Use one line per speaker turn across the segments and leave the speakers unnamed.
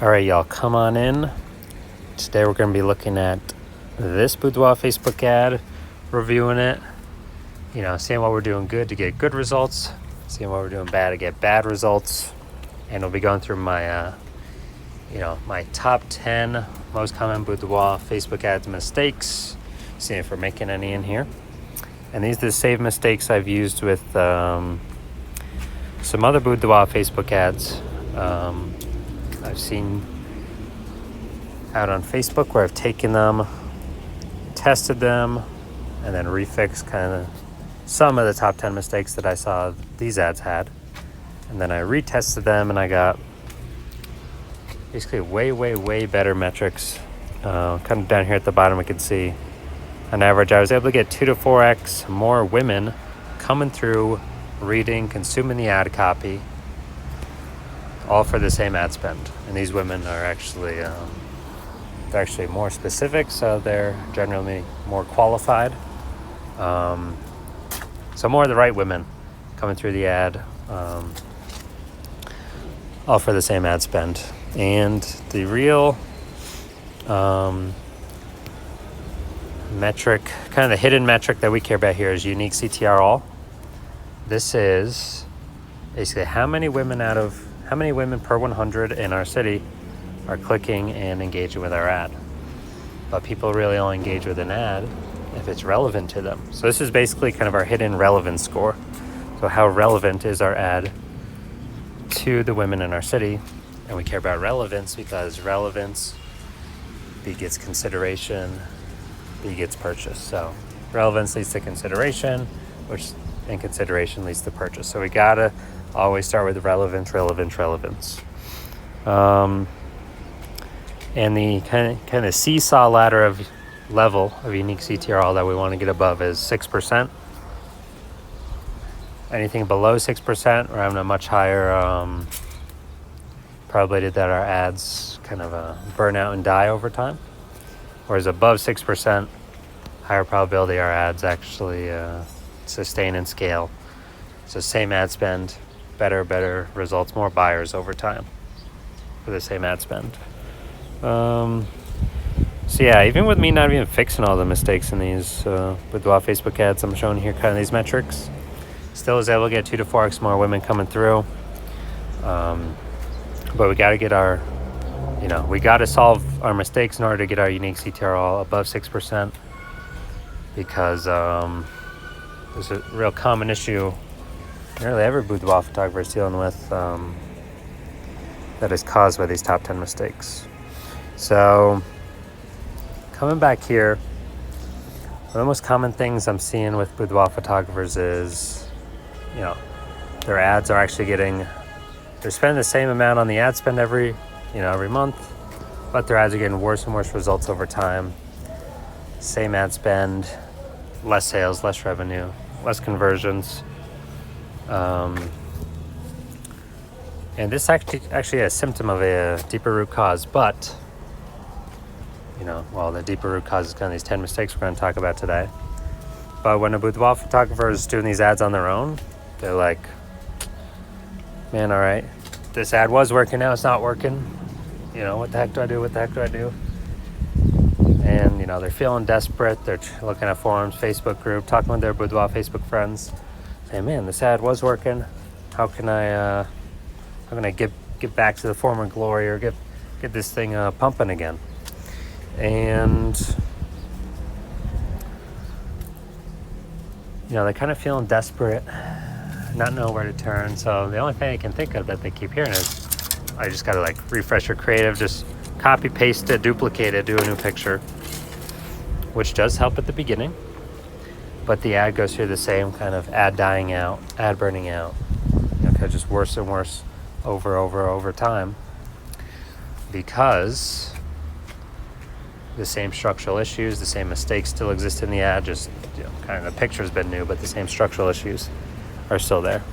All right, y'all, come on in. Today we're going to be looking at this Boudoir Facebook ad, reviewing it, seeing what we're doing good to get good results, seeing what we're doing bad to get bad results. And we'll be going through my, my top 10 most common Boudoir Facebook ads mistakes, seeing if we're making any in here. And these are the same mistakes I've used with some other Boudoir Facebook ads I've seen out on Facebook where I've taken them, tested them, and then refixed kind of some of the top 10 mistakes that I saw these ads had. And then I retested them and I got basically way better metrics. Kind of down here at the bottom we can see on average I was able to get 2 to 4x more women coming through, reading, consuming the ad copy, all for the same ad spend. And these women are actually they're actually more specific, so they're generally more qualified. So more of the right women coming through the ad, all for the same ad spend. And the real metric, kind of the hidden metric that we care about here is Unique CTR all. This is basically how many women per 100 in our city are clicking and engaging with our ad. But people really only engage with an ad if it's relevant to them. So this is basically kind of our hidden relevance score. So how relevant is our ad to the women in our city? And we care about relevance because relevance begets consideration, begets purchase. So relevance leads to consideration, which in consideration leads to purchase. So we gotta always start with relevance. And the kind of seesaw ladder of level of Unique CTR that we want to get above is 6%. Anything below 6%, we're having a much higher probability that our ads kind of burn out and die over time. Whereas above 6%, higher probability our ads actually sustain and scale. So same ad spend, better results, more buyers over time for the same ad spend. So yeah, even with me not even fixing all the mistakes in these Boudoir Facebook ads I'm showing here, kind of these metrics, still was able to get 2 to 4x more women coming through. But we got to get our, we got to solve our mistakes in order to get our Unique CTR all above 6%, because there's a real common issue nearly every Boudoir photographer is dealing with that is caused by these top 10 mistakes. So coming back here, one of the most common things I'm seeing with Boudoir photographers is, their ads are actually they're spending the same amount on the ad spend every month, but their ads are getting worse and worse results over time. Same ad spend, less sales, less revenue, less conversions. And this actually a symptom of a deeper root cause, but the deeper root cause is kind of these 10 mistakes we're going to talk about today. But when a Boudoir photographer is doing these ads on their own, they're like, man, all right, this ad was working, now it's not working. What the heck do I do? And, they're feeling desperate. They're looking at forums, Facebook group, talking with their Boudoir Facebook friends. Saying, man, this ad was working. How can I get back to the former glory or get this thing pumping again? And they're kind of feeling desperate, not knowing where to turn. So the only thing I can think of that they keep hearing is, I just gotta refresh your creative, just copy paste it, duplicate it, do a new picture, which does help at the beginning, but the ad goes through the same kind of ad dying out, ad burning out, kind of just worse and worse over time, because the same structural issues, the same mistakes still exist in the ad, just kind of the picture's been new, but the same structural issues are still there.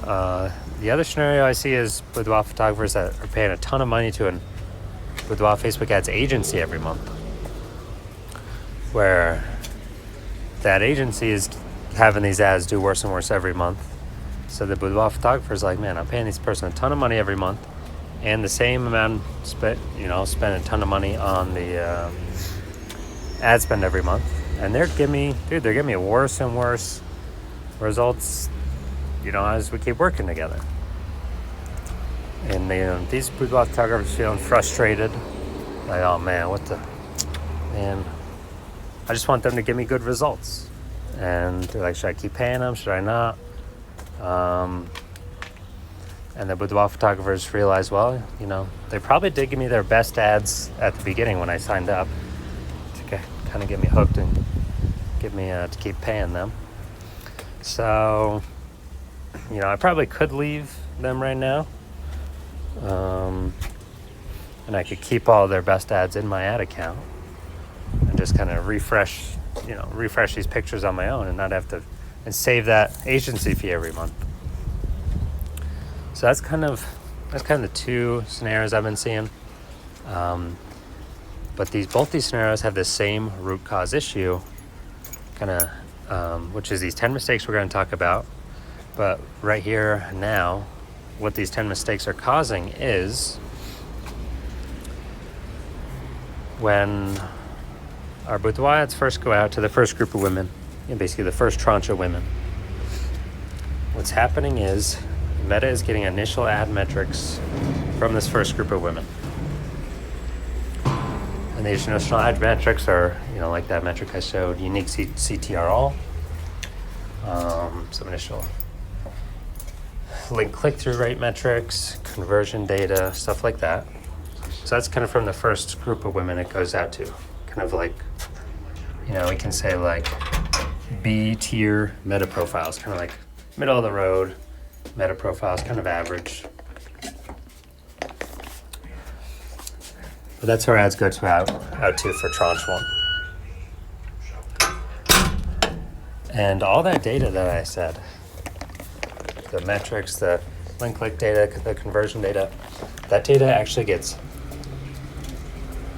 The other scenario I see is Boudoir photographers that are paying a ton of money to a Boudoir Facebook ads agency every month, where that agency is having these ads do worse and worse every month. So the Boudoir photographer is like, man, I'm paying this person a ton of money every month, and the same amount spent a ton of money on the ad spend every month, and they're giving me worse and worse results, as we keep working together. And these boudoir photographers feeling frustrated, like, oh man, I just want them to give me good results. And they're like, should I keep paying them? Should I not? And the boudoir photographers realize, well, they probably did give me their best ads at the beginning when I signed up to kind of get me hooked and get me to keep paying them. So, I probably could leave them right now. And I could keep all their best ads in my ad account and just kind of refresh these pictures on my own and not have to, and save that agency fee every month. So that's kind of the two scenarios I've been seeing. But both these scenarios have the same root cause issue, which is these 10 mistakes we're going to talk about. But right here now, what these 10 mistakes are causing is when our boudoir ads first go out to the first group of women, basically the first tranche of women, what's happening is Meta is getting initial ad metrics from this first group of women. And these initial ad metrics are, like that metric I showed, Unique CTR all, some initial link click-through rate metrics, conversion data, stuff like that. So that's kind of from the first group of women it goes out to. Kind of like, we can say like B-tier meta profiles, kind of like middle of the road meta profiles, kind of average. But that's where ads go out to for tranche 1. And all that data that I said, the metrics, the link click data, the conversion data, that data actually gets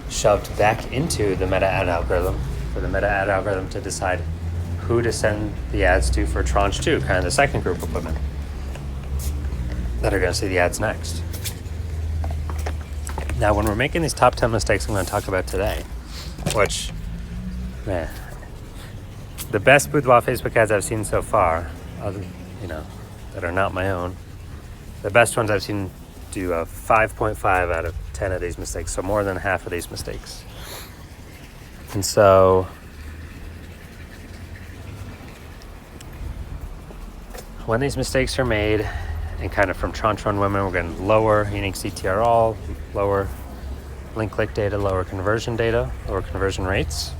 shoved back into the meta ad algorithm for the meta ad algorithm to decide who to send the ads to for tranche 2, kind of the second group of women that are going to see the ads next. Now, when we're making these top 10 mistakes I'm going to talk about today, which, man, the best boudoir Facebook ads I've seen so far, that are not my own, the best ones I've seen do a 5.5 out of 10 of these mistakes, so more than half of these mistakes. And so when these mistakes are made, and kind of from tranche 1 women, we're going to lower Unique CTR all, lower link click data, lower conversion rates.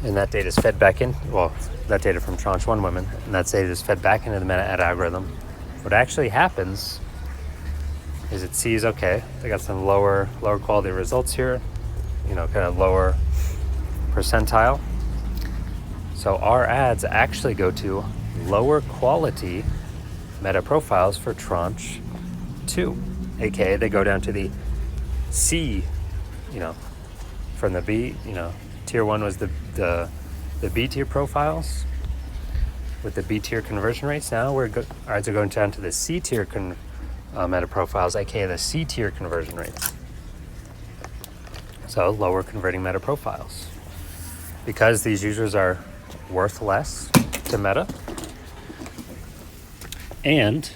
And that data is fed back in, that data from tranche 1 women, and that data is fed back into the meta ad algorithm. What actually happens is it sees, okay, they got some lower quality results here, kind of lower percentile. So our ads actually go to lower quality meta profiles for tranche 2, aka they go down to the C, from the B, tier 1 was the B tier profiles with the B tier conversion rates. Now our ads are going down to the C tier meta profiles, aka the C tier conversion rates. So lower converting meta profiles, because these users are worth less to Meta, and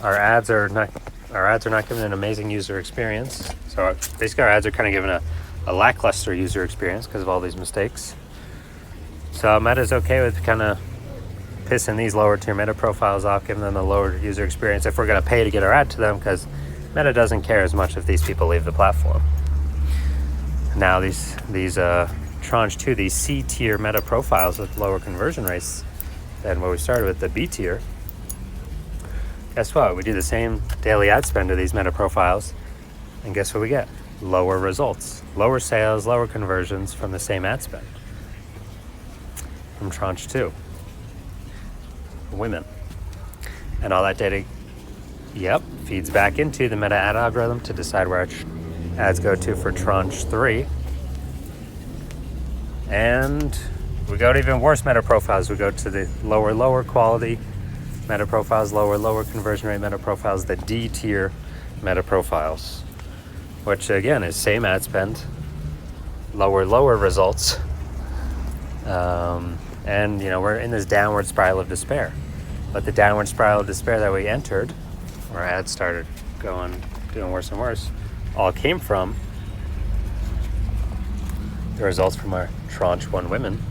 our ads are not giving an amazing user experience. So basically our ads are kind of giving a lackluster user experience because of all these mistakes. So Meta's okay with kind of pissing these lower tier meta profiles off, giving them a lower user experience if we're going to pay to get our ad to them, because Meta doesn't care as much if these people leave the platform. Now these tranche 2, these C tier meta profiles with lower conversion rates than what we started with, the B tier, guess what? We do the same daily ad spend to these meta profiles, and guess what we get? Lower results, lower sales, lower conversions from the same ad spend from tranche 2 women. And all that data, feeds back into the meta ad algorithm to decide where our ads go to for tranche 3. And we go to even worse meta profiles. We go to the lower quality meta profiles, lower conversion rate meta profiles, the D tier meta profiles, which again is same ad spend, lower results. And we're in this downward spiral of despair. But the downward spiral of despair that we entered, where ads started doing worse and worse, all came from the results from our tranche 1 women.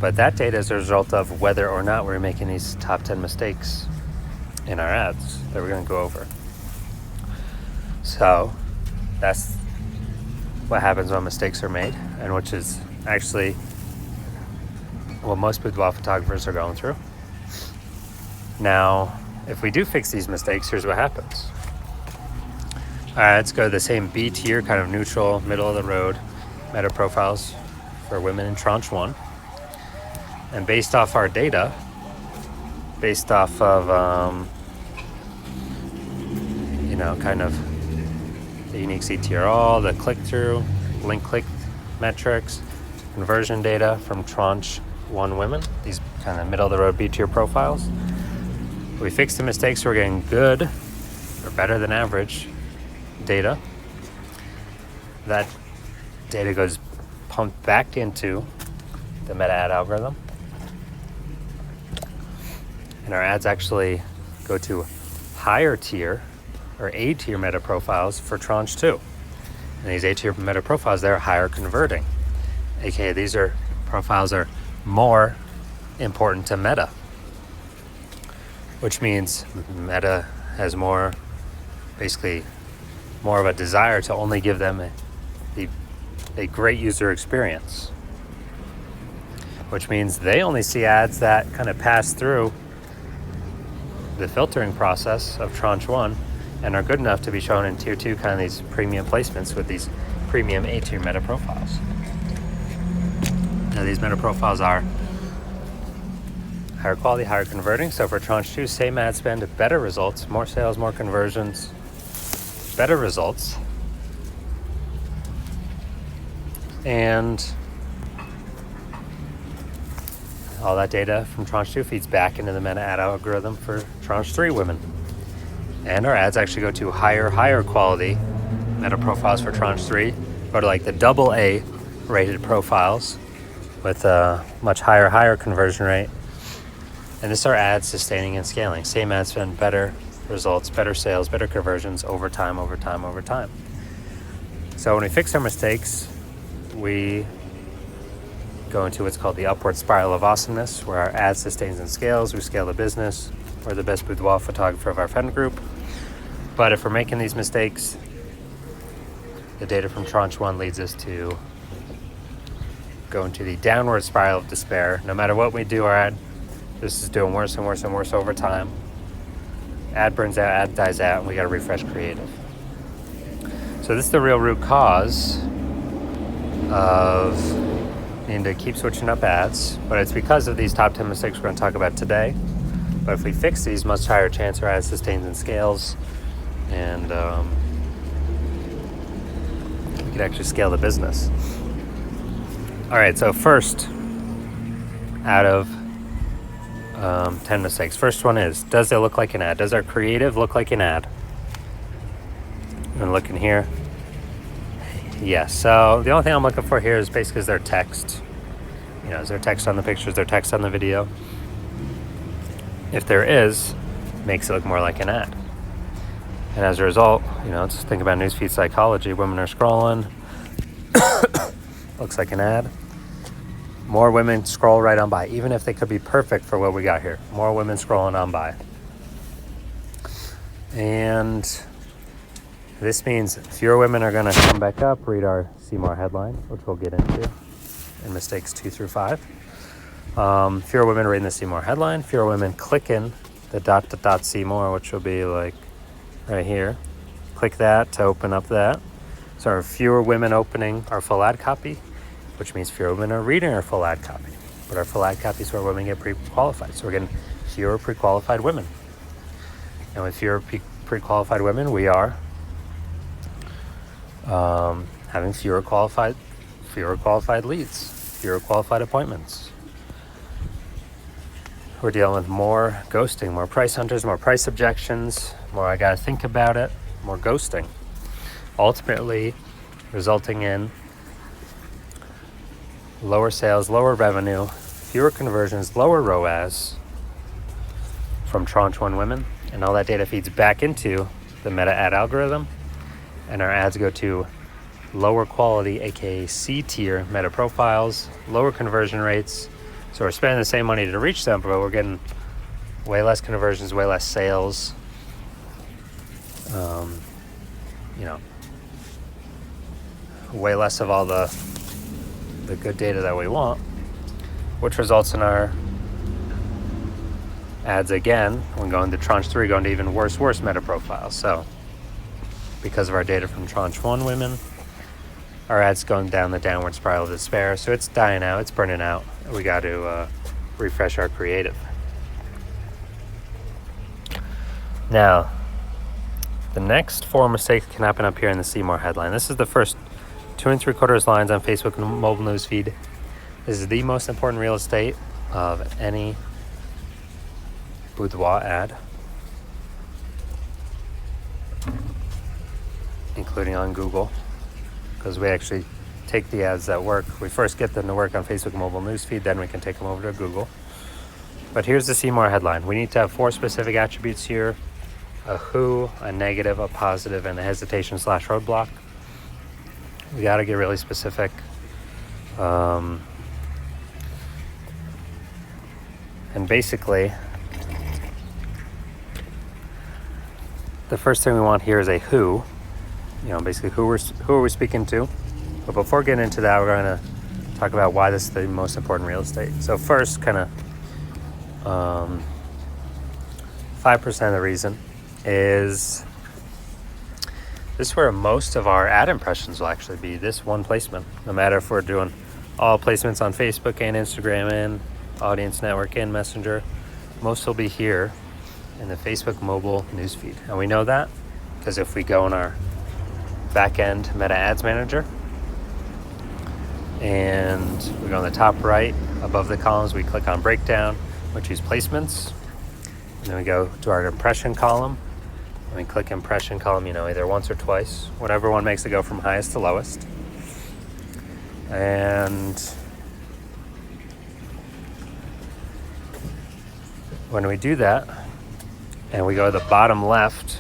But that data is a result of whether or not we're making these top 10 mistakes in our ads that we're going to go over. So that's what happens when mistakes are made, and which is actually what most boudoir photographers are going through. Now, if we do fix these mistakes, here's what happens. All right, let's go to the same B tier, kind of neutral, middle of the road meta profiles for women in tranche 1. And based off our data, based off of, kind of the Unique CTR, all the click-through, link-click metrics, conversion data from tranche 1 women, these kind of middle-of-the-road B-tier profiles. We fix the mistakes, we're getting good or better than average data. That data goes pumped back into the meta ad algorithm. And our ads actually go to higher tier or A tier meta profiles for tranche 2. And these A tier meta profiles, they're higher converting. AKA these profiles are more important to Meta, which means Meta has basically more of a desire to only give them a great user experience, which means they only see ads that kind of pass through the filtering process of tranche 1 and are good enough to be shown in tier 2, kind of these premium placements with these premium A tier meta profiles. Now these meta profiles are higher quality, higher converting. So for tranche 2, same ad spend, better results, more sales, more conversions, better results. And all that data from tranche 2 feeds back into the meta ad algorithm for tranche 3 women. And our ads actually go to higher quality meta profiles for tranche 3, go to like the AA rated profiles with a much higher conversion rate. And this is our ads sustaining and scaling. Same ad spend, better results, better sales, better conversions over time. So when we fix our mistakes, we go into what's called the upward spiral of awesomeness, where our ad sustains and scales. We scale the business. We're the best boudoir photographer of our friend group. But if we're making these mistakes, the data from tranche 1 leads us to go into the downward spiral of despair. No matter what we do, our ad just is doing worse and worse over time. Ad burns out, ad dies out, and we got to refresh creative. So this is the real root cause of needing to keep switching up ads, but it's because of these top 10 mistakes we're going to talk about today. But if we fix these, much higher chance our ad sustains and scales, and we can actually scale the business. All right, so first out of 10 mistakes. First one is, does it look like an ad? Does our creative look like an ad? I'm looking here. Yes, so the only thing I'm looking for here is basically their text. Is there text on the pictures, there text on the video? If there is, it makes it look more like an ad. And as a result, let's think about newsfeed psychology. Women are scrolling. Looks like an ad. More women scroll right on by, even if they could be perfect for what we got here. More women scrolling on by. And this means fewer women are going to come back up, read our See More headline, which we'll get into in mistakes 2 through 5. Fewer women reading the See More headline, fewer women clicking the ... see more, which will be like right here. Click that to open up that. So fewer women opening our full ad copy, which means fewer women are reading our full ad copy. But our full ad copy is where women get pre-qualified. So we're getting fewer pre-qualified women. And with fewer pre-qualified women, we are having fewer qualified leads, fewer qualified appointments. we're dealing with more ghosting, more price hunters, more price objections, more I gotta think about it, more ghosting. Ultimately resulting in lower sales, lower revenue, fewer conversions, lower ROAS from tranche 1 women. And all that data feeds back into the meta ad algorithm. And our ads go to lower quality, aka C tier meta profiles, lower conversion rates. So we're spending the same money to reach them, but we're getting way less conversions, way less sales. Way less of all the good data that we want, which results in our ads again, when going to tranche 3, going to even worse meta profiles. So because of our data from tranche 1 women, our ads going down the downward spiral of despair. So it's dying out, it's burning out. We got to refresh our creative. Now, the next 4 mistakes can happen up here in the See More headline. This is the first 2 3/4 lines on Facebook and mobile newsfeed. This is the most important real estate of any Boudoir ad, including on Google, because we actually take the ads that work. We first get them to work on Facebook mobile newsfeed, then we can take them over to Google. But here's the See More headline. We need to have 4 specific attributes here: a who, a negative, a positive, and a hesitation/roadblock. We got to get really specific. And basically, the first thing we want here is a who. Basically who are we speaking to? But before getting into that, we're going to talk about why this is the most important real estate. So first, kind of 5% of the reason is this is where most of our ad impressions will actually be, this one placement. No matter if we're doing all placements on Facebook and Instagram and Audience Network and Messenger, most will be here in the Facebook mobile newsfeed. And we know that because if we go in our back-end Meta Ads Manager and we go on the top right above the columns, we click on Breakdown, we choose Placements, and then we go to our Impression column. And we click Impression column, either once or twice, whatever one makes it go from highest to lowest. And when we do that, and we go to the bottom left,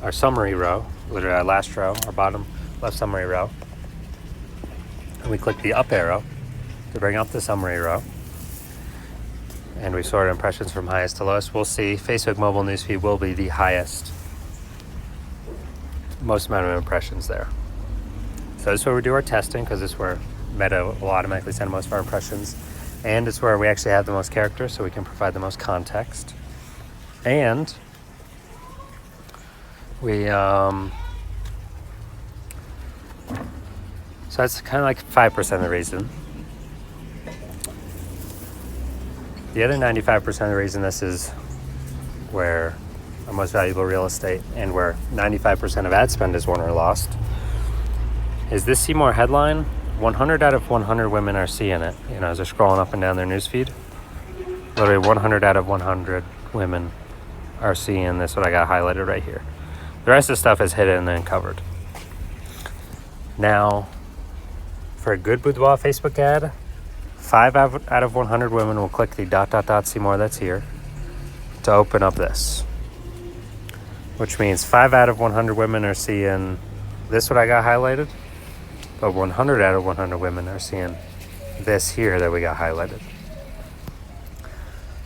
our summary row, literally our last row, our bottom left summary row, and we click the up arrow to bring up the summary row, and we sort impressions from highest to lowest, we'll see Facebook mobile newsfeed will be the highest, most amount of impressions there. So this is where we do our testing, because this is where Meta will automatically send most of our impressions, and it's where we actually have the most characters, so we can provide the most context. And we so that's kind of like 5% of the reason. The other 95% of the reason this is where our most valuable real estate and where 95% of ad spend is won or lost is this See More headline. 100 out of 100 women are seeing it, as they're scrolling up and down their newsfeed. Literally 100 out of 100 women are seeing this, what I got highlighted right here. The rest of the stuff is hidden and covered. Now, for a good Boudoir Facebook ad, 5 out of 100 women will click the ... see more that's here to open up this. Which means 5 out of 100 women are seeing this, what I got highlighted, but 100 out of 100 women are seeing this here that we got highlighted.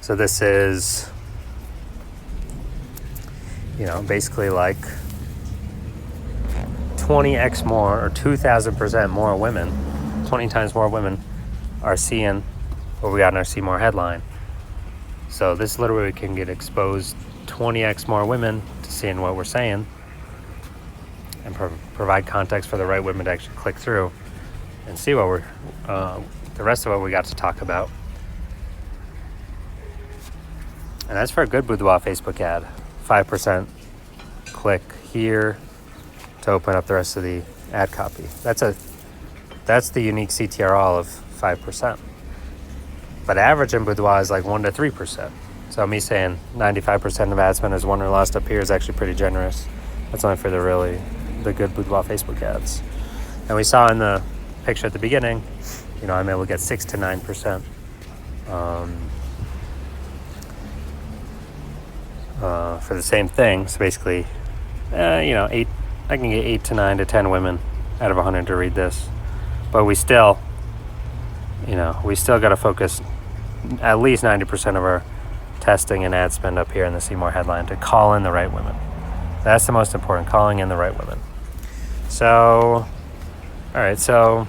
So this is, basically like 20x more or 2,000% more women, 20 times more women are seeing what we got in our See More headline. So this literally can get exposed 20x more women to seeing what we're saying and provide context for the right women to actually click through and see what we're, the rest of what we got to talk about. And that's for a good Boudoir Facebook ad. 5% click here to open up the rest of the ad copy. That's the unique CTR all of 5%. But average in Boudoir is like 1 to 3%. So me saying 95% of ad spend is won or lost up here is actually pretty generous. That's only for the good boudoir Facebook ads. And we saw in the picture at the beginning, I'm able to get 6 to 9% for the same thing. So basically, 8. I can get 8 to 9 to 10 women out of 100 to read this, but we still got to focus at least 90% of our testing and ad spend up here in the See More headline to call in the right women. That's the most important, calling in the right women. So, all right, so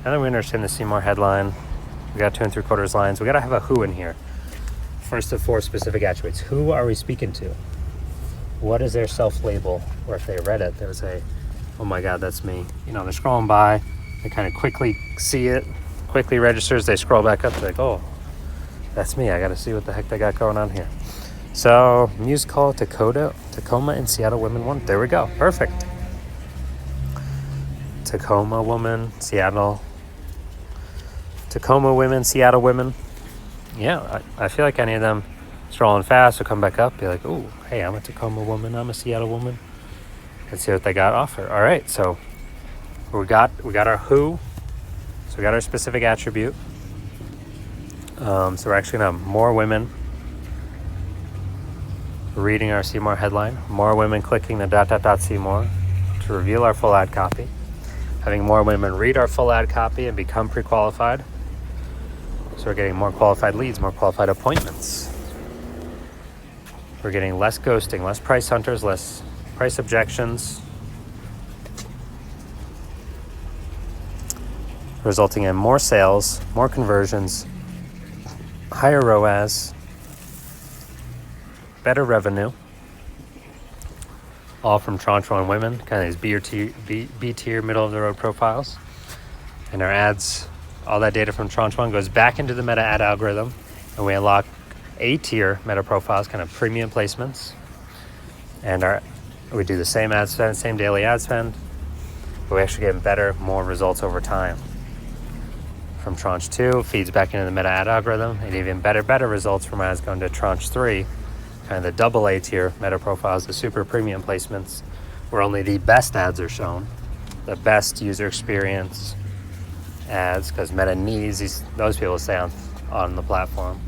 now that we understand the See More headline, we got 2 3/4 lines, we got to have a who in here. First of 4 specific attributes. Who are we speaking to? What is their self-label? Or if they read it, they would say, oh my God, that's me. They're scrolling by, they kind of quickly see it, quickly registers, they scroll back up, they're like, oh, that's me. I got to see what the heck they got going on here. So, musical Tacoma and Seattle women won. There we go. Perfect. Tacoma woman, Seattle. Tacoma women, Seattle women. Yeah, I feel like any of them strolling fast will come back up, be like, oh, hey, I'm a Tacoma woman, I'm a Seattle woman. Let's see what they got to offer. All right, so we got our who. So we got our specific attribute. So we're actually going to have more women reading our See More headline, more women clicking the ... See More to reveal our full ad copy, having more women read our full ad copy and become pre-qualified. So we're getting more qualified leads, more qualified appointments. We're getting less ghosting, less price hunters, less price objections, resulting in more sales, more conversions, higher ROAS, better revenue, all from Tranche 1 women, kind of these B tier, middle of the road profiles. And our ads, all that data from Tranche 1 goes back into the meta ad algorithm, and we unlock A tier meta profiles, kind of premium placements. And we do the same ad spend, same daily ad spend, but we actually get better, more results over time. From Tranche 2, feeds back into the meta ad algorithm, and even better results from ads going to Tranche 3, kind of the double A tier meta profiles, the super premium placements, where only the best ads are shown, the best user experience ads, because meta needs those people to stay on the platform.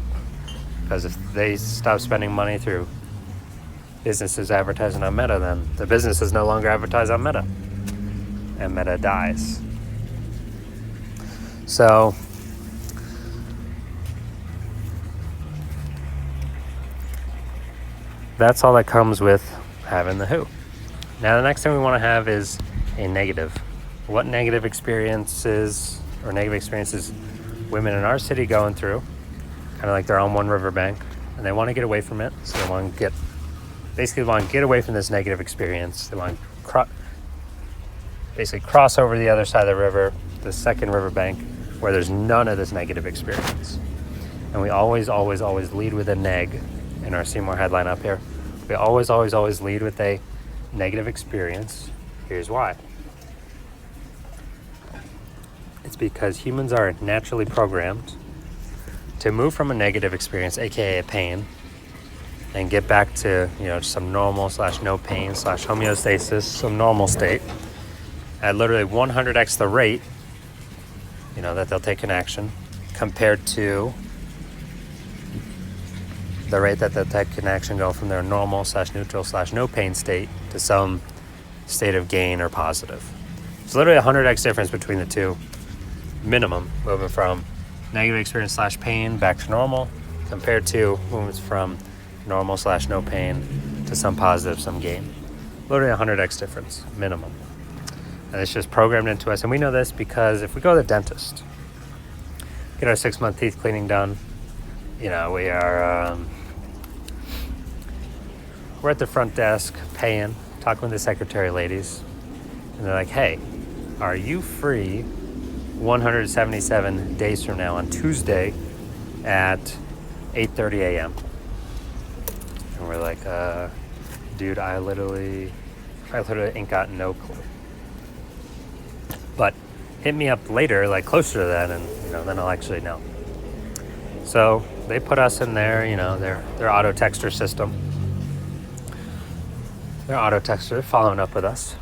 Because if they stop spending money through businesses advertising on Meta, then the business is no longer advertised on Meta, and Meta dies. So that's all that comes with having the who. Now the next thing we want to have is a negative. What negative experiences women in our city going through, kind of like they're on one riverbank and they want to get away from it. So they want to get away from this negative experience. They want to basically cross over to the other side of the river, the second riverbank, where there's none of this negative experience. And we always lead with a neg in our See More headline up here. We always lead with a negative experience. Here's why. It's because humans are naturally programmed to move from a negative experience, aka a pain, and get back to some normal / no pain / homeostasis, some normal state at literally 100x the rate that they'll take an action compared to the rate that they'll take an action go from their normal / neutral / no pain state to some state of gain or positive. It's literally 100x difference between the two, minimum, moving from negative experience / pain back to normal compared to movements from normal / no pain to some positive, some gain. Literally 100x difference, minimum. And it's just programmed into us. And we know this because if we go to the dentist, get our 6-month teeth cleaning done, we're at the front desk paying, talking with the secretary ladies, and they're like, hey, are you free 177 days from now on Tuesday at 8:30 a.m.? And we're like, dude, I literally ain't got no clue. But hit me up later, like closer to that, and then I'll actually know. So they put us in their, their auto texter system. Their auto texter following up with us.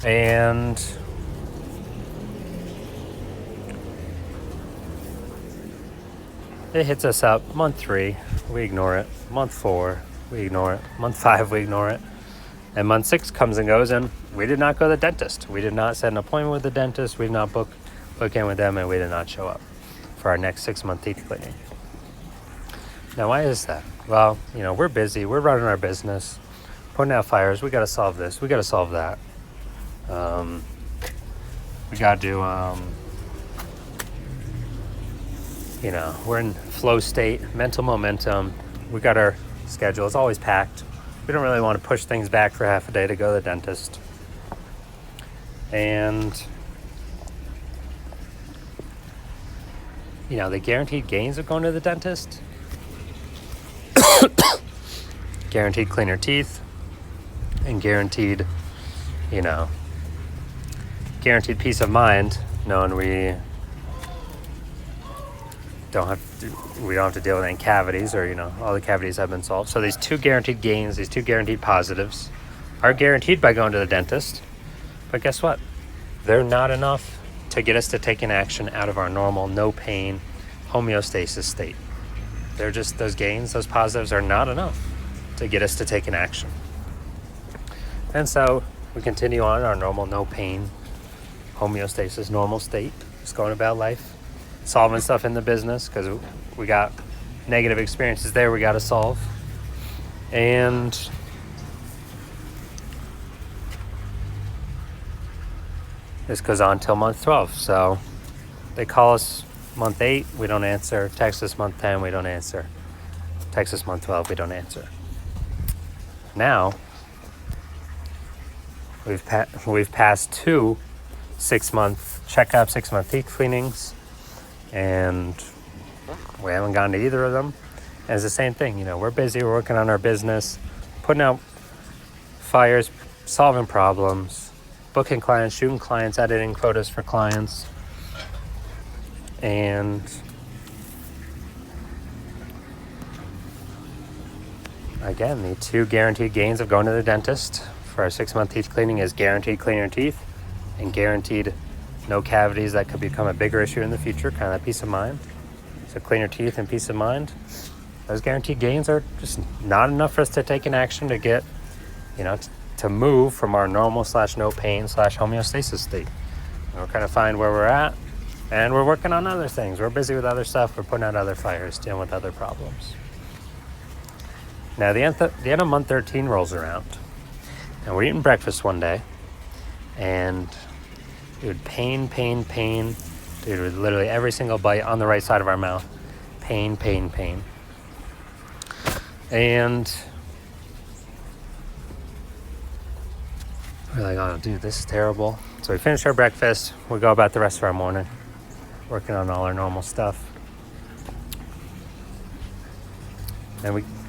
And it hits us up month 3, we ignore it. Month 4, we ignore it. Month 5, we ignore it. And month 6 comes and goes, and we did not go to the dentist. We did not set an appointment with the dentist. We did not book in with them, and we did not show up for our next 6-month teeth cleaning. Now, why is that? Well, we're busy. We're running our business, putting out fires. We got to solve this. We got to solve that. We got to do, we're in flow state, mental momentum. We got our schedule. It's always packed. We don't really want to push things back for half a day to go to the dentist. And, the guaranteed gains of going to the dentist, guaranteed cleaner teeth, and guaranteed peace of mind, knowing we don't have to deal with any cavities, or all the cavities have been solved. So these 2 guaranteed gains, these 2 guaranteed positives, are guaranteed by going to the dentist. But guess what? They're not enough to get us to take an action out of our normal, no pain, homeostasis state. They're just, those gains, those positives are not enough to get us to take an action. And so we continue on our normal, no pain, homeostasis, normal state, just going about life, solving stuff in the business because we got negative experiences there we got to solve. And this goes on till month 12. So they call us month 8, we don't answer. Text us month 10, we don't answer. Text us month 12, we don't answer. Now, we've passed 2 6-month checkups, 6-month teeth cleanings, and we haven't gone to either of them. And it's the same thing, we're busy, we're working on our business, putting out fires, solving problems, booking clients, shooting clients, editing photos for clients. And again, the 2 guaranteed gains of going to the dentist for our 6-month teeth cleaning is guaranteed cleaner teeth and guaranteed no cavities that could become a bigger issue in the future, kind of that peace of mind. So cleaner teeth and peace of mind. Those guaranteed gains are just not enough for us to take an action to get, to move from our normal / no pain / homeostasis state. And we're kind of find where we're at, and we're working on other things. We're busy with other stuff. We're putting out other fires, dealing with other problems. Now, the end of month 13 rolls around, and we're eating breakfast one day, and dude, pain. Dude, with literally every single bite on the right side of our mouth. Pain. And we're like, oh, dude, this is terrible. So we finish our breakfast. We go about the rest of our morning, working on all our normal stuff.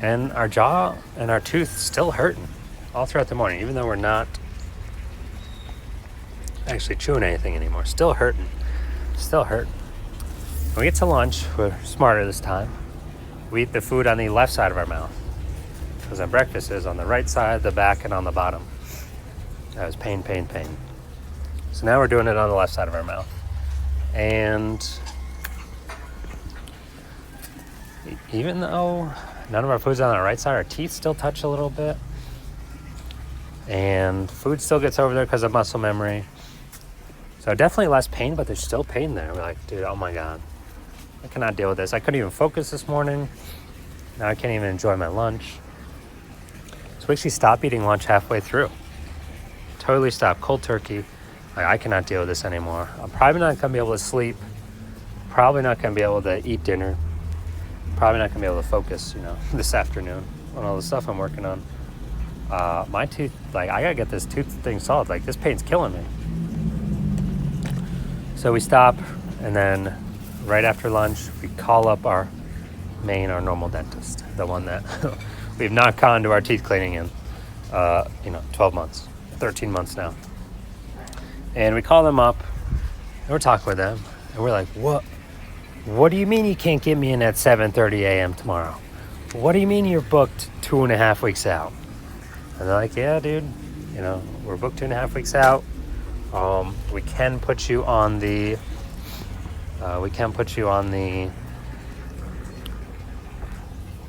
And our jaw and our tooth still hurting all throughout the morning, even though we're not actually chewing anything anymore. Still hurting. When we get to lunch, we're smarter this time. We eat the food on the left side of our mouth, because our breakfast is on the right side, the back, and on the bottom. That was pain. So now we're doing it on the left side of our mouth. And even though none of our food's on the right side, our teeth still touch a little bit. And food still gets over there because of muscle memory. So definitely less pain, but there's still pain there. We're like, dude, oh my God. I cannot deal with this. I couldn't even focus this morning. Now I can't even enjoy my lunch. So we actually stopped eating lunch halfway through. Totally stopped. Cold turkey. I cannot deal with this anymore. I'm probably not going to be able to sleep. Probably not going to be able to eat dinner. Probably not going to be able to focus, this afternoon on all the stuff I'm working on. My tooth, I got to get this tooth thing solved. This pain's killing me. So we stop, and then right after lunch, we call up our normal dentist, the one that we've not gone to our teeth cleaning in, 12 months, 13 months now. And we call them up, and we're talking with them, and we're like, what What do you mean you can't get me in at 7:30 a.m. tomorrow? What do you mean you're booked 2.5 weeks out? And they're like, yeah, dude, we're booked 2.5 weeks out. We can put you on the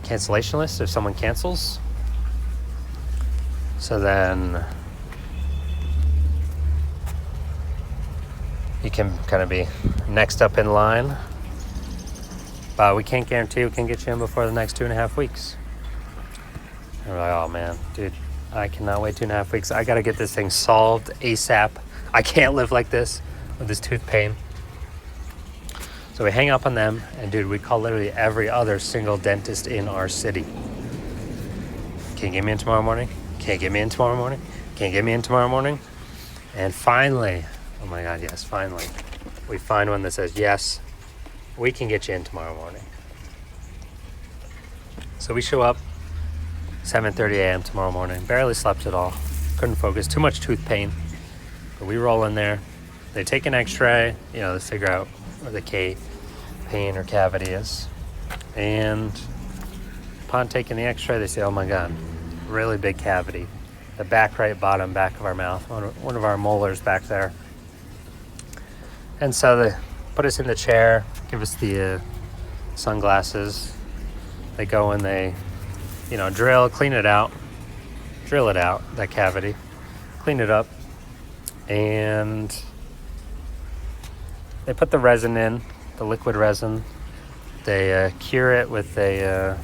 cancellation list if someone cancels. So then you can kind of be next up in line. But we can't guarantee we can get you in before the next 2.5 weeks. And we're like, oh man, dude, I cannot wait 2.5 weeks. I got to get this thing solved ASAP. I can't live like this with this tooth pain. So we hang up on them, and dude, we call literally every other single dentist in our city. Can you get me in tomorrow morning? Can't get me in tomorrow morning? Can't get me in tomorrow morning? And finally, oh my God, yes, finally, we find one that says, yes, we can get you in tomorrow morning. So we show up 7:30 a.m. tomorrow morning. Barely slept at all. Couldn't focus. Too much tooth pain. But we roll in there. They take an X-ray, to figure out where the pain or cavity is. And upon taking the X-ray, they say, oh my God, really big cavity. The back of our mouth, one of our molars back there. And so they put us in the chair, give us the sunglasses. They go and they, drill it out, that cavity, clean it up, and they put the resin in, the liquid resin. They cure it with a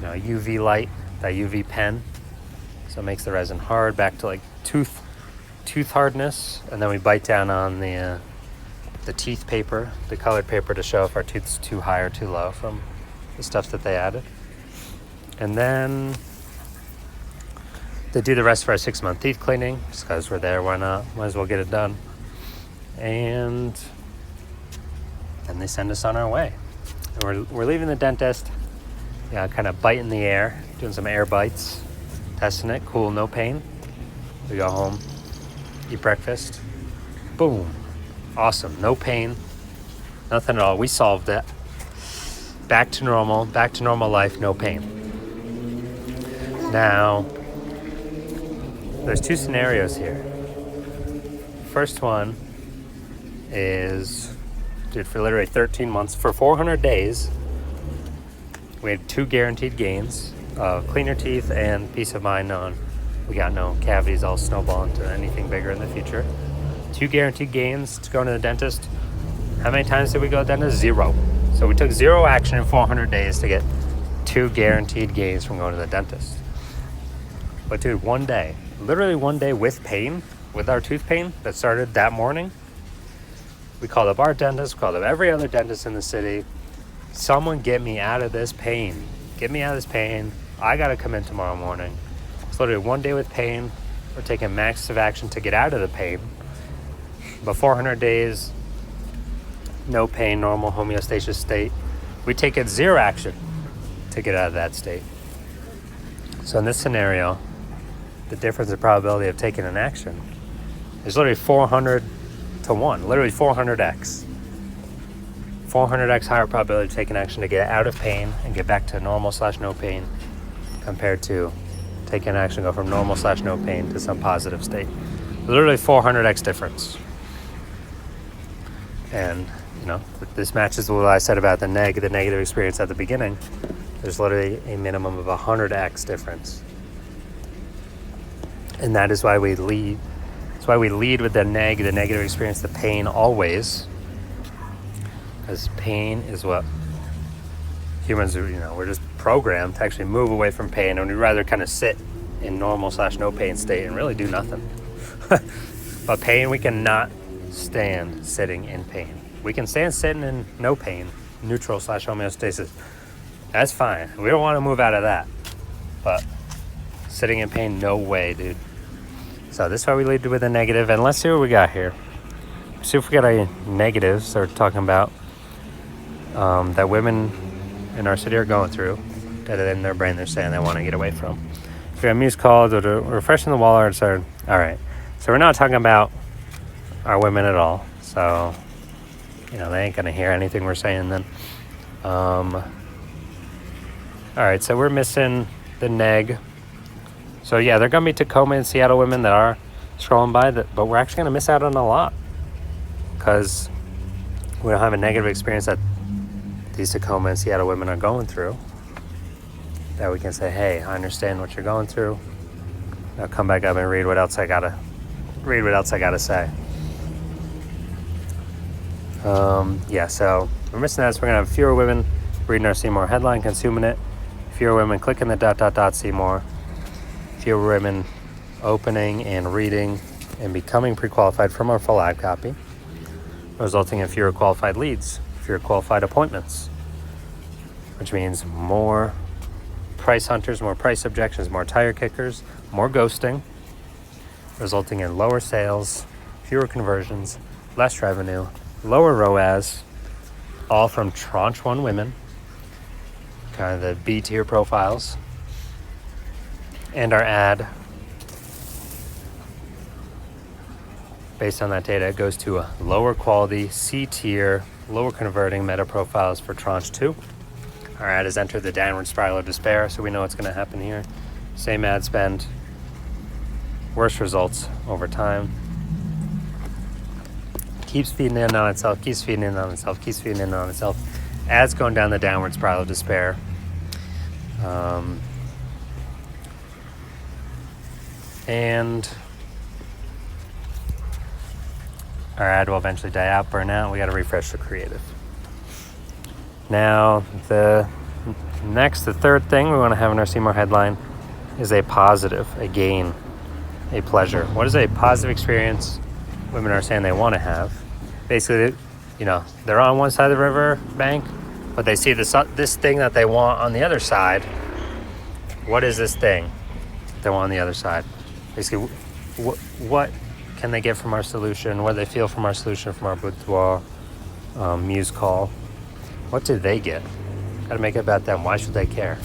UV light, that UV pen, so it makes the resin hard, back to like tooth hardness, and then we bite down on the teeth paper, the colored paper, to show if our tooth's too high or too low from the stuff that they added. And then they do the rest of our 6-month teeth cleaning, just because we're there, why not? Might as well get it done. And then they send us on our way. And we're leaving the dentist, kind of biting the air, doing some air bites, testing it, cool, no pain. We go home, eat breakfast, boom, awesome, no pain, nothing at all. We solved it. Back to normal life, no pain. Now, there's 2 scenarios here. First one is, dude, for literally 13 months, for 400 days, we had 2 guaranteed gains of cleaner teeth and peace of mind knowing we got no cavities all snowball into anything bigger in the future. 2 guaranteed gains to going to the dentist. How many times did we go to the dentist? 0. So we took 0 action in 400 days to get 2 guaranteed gains from going to the dentist. But dude, literally one day with pain, with our tooth pain that started that morning, we called up our dentist, we called up every other dentist in the city. Someone get me out of this pain. Get me out of this pain. I gotta come in tomorrow morning. It's literally one day with pain. We're taking massive action to get out of the pain. But 400 days, no pain, normal homeostasis state. We take 0 action to get out of that state. So in this scenario, the difference in probability of taking an action is literally 400 to 1, literally 400x. 400x higher probability of taking action to get out of pain and get back to normal/no pain compared to taking action, go from normal/no pain to some positive state. Literally 400x difference. And, this matches what I said about the negative experience at the beginning. There's literally a minimum of 100x difference. And that is why we lead. That's why we lead with the negative experience, the pain always. Because pain is what humans are, we're just programmed to actually move away from pain, and we'd rather kind of sit in normal/no pain state and really do nothing. But pain, we cannot stand sitting in pain. We can stand sitting in no pain, neutral/homeostasis. That's fine. We don't want to move out of that. But sitting in pain, no way, dude. So this is why we lead with a negative. And let's see what we got here. See if we got any negatives that we're talking about that women in our city are going through, that in their brain they're saying they want to get away from. If you have muse calls or refreshing the wall arts, all right. So we're not talking about our women at all. So They ain't gonna hear anything we're saying then. All right, so we're missing the neg. So yeah, there are gonna be Tacoma and Seattle women that are scrolling by, but we're actually gonna miss out on a lot because we don't have a negative experience that these Tacoma and Seattle women are going through. That we can say, hey, I understand what you're going through. Now come back up and read what else I gotta say. So we're missing that. So we're gonna have fewer women reading our See More headline, consuming it. Fewer women clicking the ... see more. Fewer women opening and reading and becoming pre-qualified from our full ad copy, resulting in fewer qualified leads, fewer qualified appointments, which means more price hunters, more price objections, more tire kickers, more ghosting, resulting in lower sales, fewer conversions, less revenue, lower ROAS, all from tranche 1 women, kind of the B tier profiles. And our ad, based on that data, goes to a lower quality C tier, lower converting meta profiles for tranche 2. Our ad has entered the downward spiral of despair, so we know what's going to happen here. Same ad spend, worse results over time. Keeps feeding in on itself, keeps feeding in on itself, keeps feeding in on itself. Ads going down the downward spiral of despair. And our ad will eventually die out, burn out. We got to refresh the creative. Now, the third thing we want to have in our See More headline is a positive, a gain, a pleasure. What is a positive experience women are saying they want to have? Basically, they're on one side of the river bank, but they see this thing that they want on the other side. What is this thing they want on the other side? Basically, what can they get from our solution? What do they feel from our solution, from our Boudoir Muse call? What do they get? Got to make it about them. Why should they care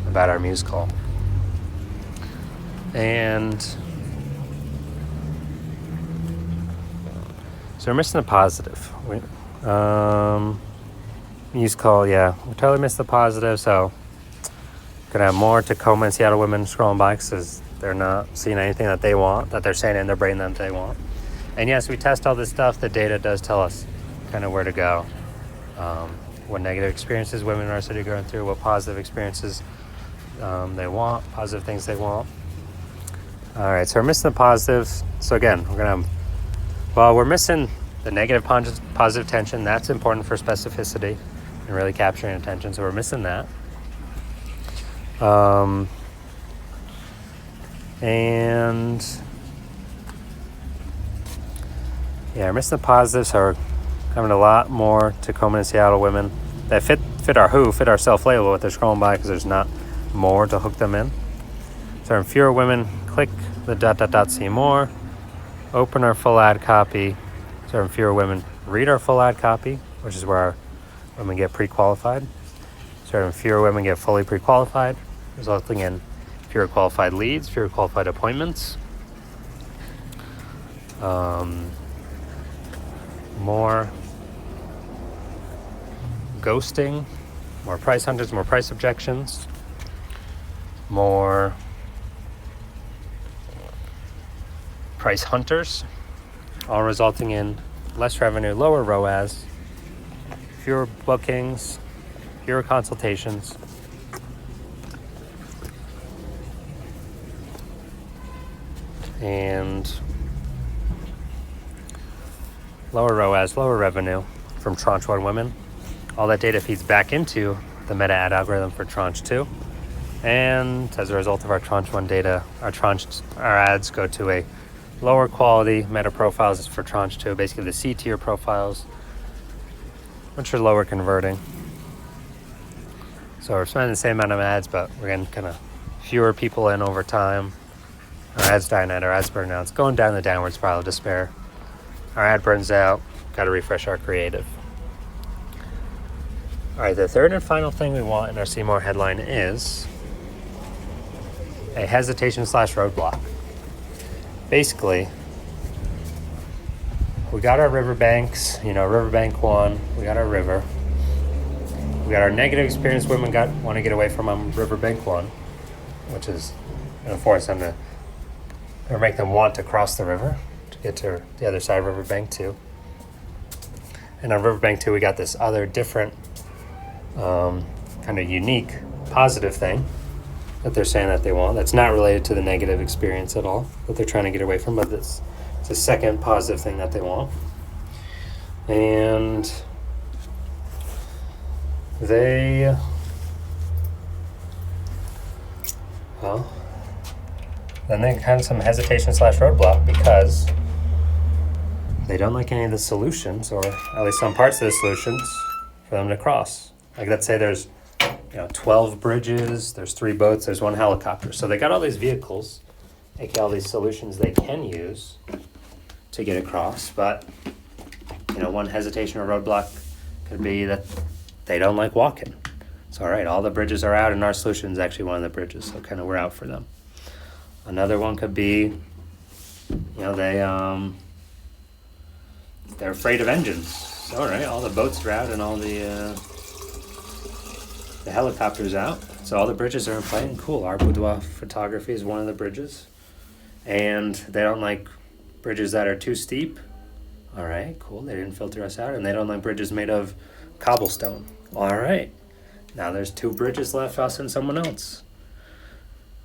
about our Muse call? And so we're missing the positive. Muse call, yeah. We totally missed the positive, so gonna have more Tacoma and Seattle women scrolling by because they're not seeing anything that they want, that they're saying in their brain that they want. And yes, we test all this stuff. The data does tell us kind of where to go. What negative experiences women are sort of going through, what positive experiences they want, positive things they want. All right, so we're missing the positives. So again, we're missing the negative positive tension. That's important for specificity and really capturing attention. So we're missing that. We're missing the positives. So we're having a lot more Tacoma and Seattle women that fit our self-label, but they're scrolling by because there's not more to hook them in. So fewer women click the ... see more, open our full ad copy. So fewer women read our full ad copy, which is where our women get pre-qualified. So fewer women get fully pre-qualified, resulting in fewer qualified leads, fewer qualified appointments. More ghosting, more price hunters, more price objections, more price hunters, all resulting in less revenue, lower ROAS, fewer bookings, fewer consultations, and lower ROAS, lower revenue from tranche 1 women. All that data feeds back into the meta ad algorithm for tranche 2. And as a result of our tranche 1 data, our ads go to a lower quality meta profiles for tranche 2, basically the C tier profiles, which are lower converting. So we're spending the same amount of ads, but we're getting kind of fewer people in over time. Our ads dying out, our ads burning out. It's going down the downward spiral of despair. Our ad burns out, got to refresh our creative. All right, the third and final thing we want in our See More headline is a hesitation / roadblock. Basically, we got our riverbanks, riverbank 1, we got our river. We got our negative experience women want to get away from on riverbank 1, which is going to force them to, or make them want to cross the river to get to the other side of riverbank 2. And on riverbank 2, we got this other different, kind of unique, positive thing that they're saying that they want. That's not related to the negative experience at all that they're trying to get away from, but it's a second positive thing that they want. And then they have some hesitation / roadblock because they don't like any of the solutions, or at least some parts of the solutions, for them to cross. Like, let's say there's 12 bridges, there's 3 boats, there's 1 helicopter. So they got all these vehicles, aka all these solutions they can use to get across, but one hesitation or roadblock could be that they don't like walking. So all right, all the bridges are out and our solution is actually one of the bridges, so kind of we're out for them. Another one could be, they're afraid of engines. So, all right, all the boats are out and all the helicopters out, so all the bridges are in play, and cool, our boudoir photography is one of the bridges. And they don't like bridges that are too steep. All right, cool, they didn't filter us out. And they don't like bridges made of cobblestone. All right, now there's 2 bridges left, us and someone else.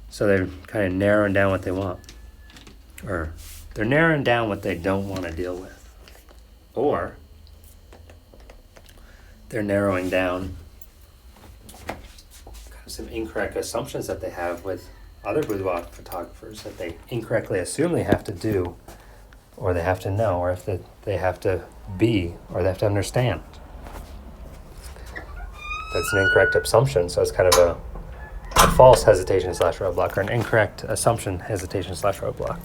So they're kind of narrowing down what they want, or they're narrowing down what they don't want to deal with, or they're narrowing down some incorrect assumptions that they have with other boudoir photographers that they incorrectly assume they have to do, or they have to know, or if they have to be, or they have to understand. That's an incorrect assumption, so it's kind of a false hesitation / roadblock, or an incorrect assumption hesitation / roadblock.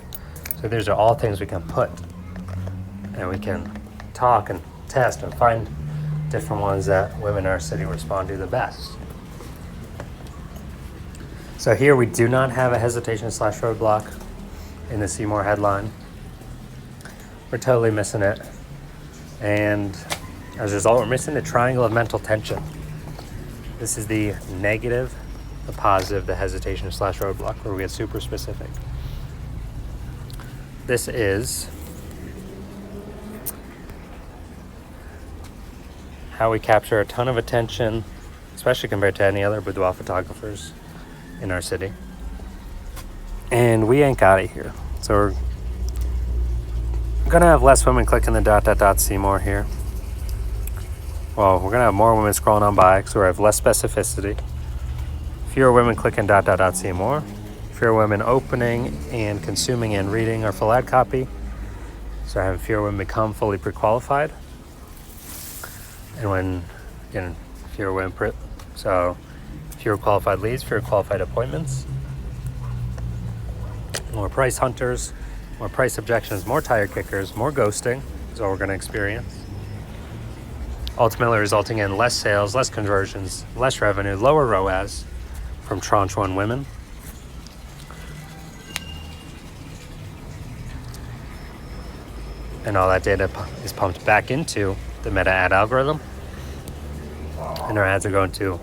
So these are all things we can put, and we can talk and test and find different ones that women in our city respond to the best. So here we do not have a hesitation / roadblock in the Seymour headline. We're totally missing it. And as a result, we're missing the triangle of mental tension. This is the negative, the positive, the hesitation / roadblock, where we get super specific. This is how we capture a ton of attention, especially compared to any other boudoir photographers in our city. And we ain't got it here. So we're gonna have less women clicking the ... Seymour here. Well, we're gonna have more women scrolling on by, so we have less specificity. Fewer women clicking ... Seymour. Fewer women opening and consuming and reading our full ad copy. So having fewer women become fully pre-qualified. And when, again, fewer women, so fewer qualified leads, fewer qualified appointments. More price hunters, more price objections, more tire kickers, more ghosting is what we're going to experience. Ultimately resulting in less sales, less conversions, less revenue, lower ROAS from tranche 1 women. And all that data is pumped back into the meta ad algorithm. And our ads are going to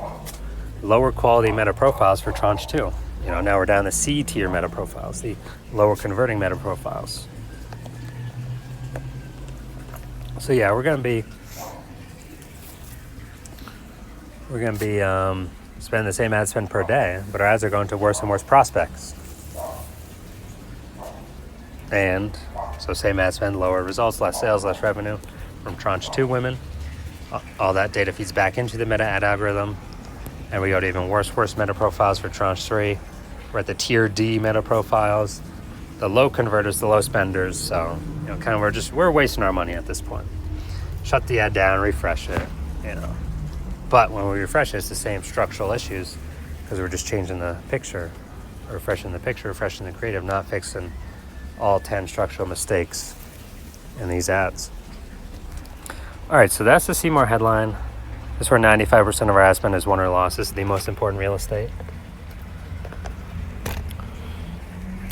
lower quality meta profiles for tranche 2. Now we're down to C tier meta profiles, the lower converting meta profiles. So yeah, we're going to be spending the same ad spend per day, but our ads are going to worse and worse prospects. And so same ad spend, lower results, less sales, less revenue from tranche 2 women. All that data feeds back into the meta ad algorithm, and we go to even worse meta profiles for tranche 3. We're at the tier D meta profiles, the low converters, the low spenders. So, we're wasting our money at this point. Shut the ad down, refresh it, But when we refresh it, it's the same structural issues because we're just changing the picture, refreshing the picture, refreshing the creative, not fixing all 10 structural mistakes in these ads. All right, so that's the Seymour headline. This is where 95% of our ad spend is won or lost. This is the most important real estate.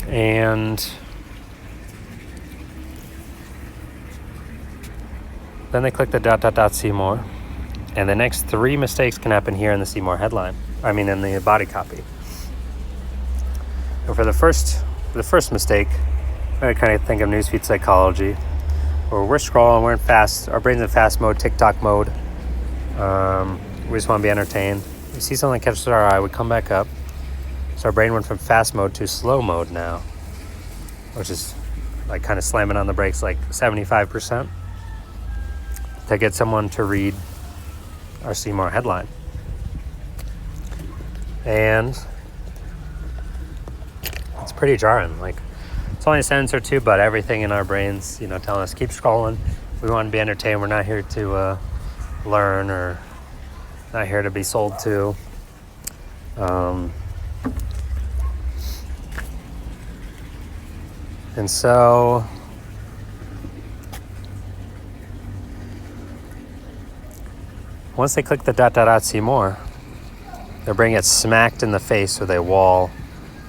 And Then they click the ... see more. And the next 3 mistakes can happen here in the see more headline. In the body copy. And for the first mistake, I kind of think of newsfeed psychology, where we're scrolling, we're in fast, our brain's in fast mode, TikTok mode. We just want to be entertained. We see something that catches our eye, we come back up. So our brain went from fast mode to slow mode now, which is like kind of slamming on the brakes like 75% to get someone to read our see more headline. And it's pretty jarring. Like, it's only a sentence or two, but everything in our brains, telling us keep scrolling. We want to be entertained. We're not here to learn, or not here to be sold to. And so once they click the ... see more, their brain gets smacked in the face with a wall,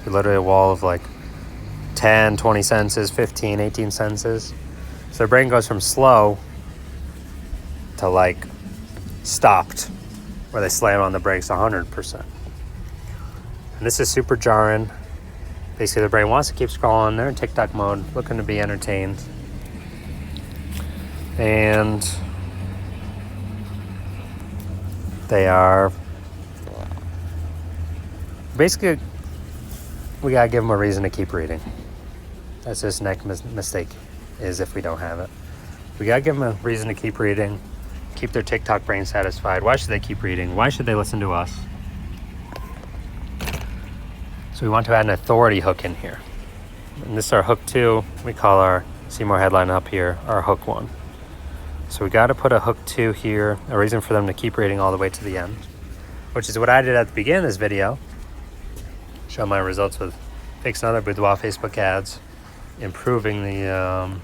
literally a wall of like 10, 20 sentences, 15, 18 sentences. So their brain goes from slow to like stopped, where they slam on the brakes 100%. And this is super jarring. Basically, the brain wants to keep scrolling. They're in TikTok mode, looking to be entertained. And they are basically, we gotta give them a reason to keep reading. That's this next mistake, is if we don't have it. We gotta give them a reason to keep reading, keep their TikTok brain satisfied. Why should they keep reading? Why should they listen to us? So we want to add an authority hook in here. And this is our hook 2. We call our see more headline up here our hook 1. So we got to put a hook 2 here, a reason for them to keep reading all the way to the end, which is what I did at the beginning of this video. Show my results with fixing other Boudoir Facebook ads, improving the,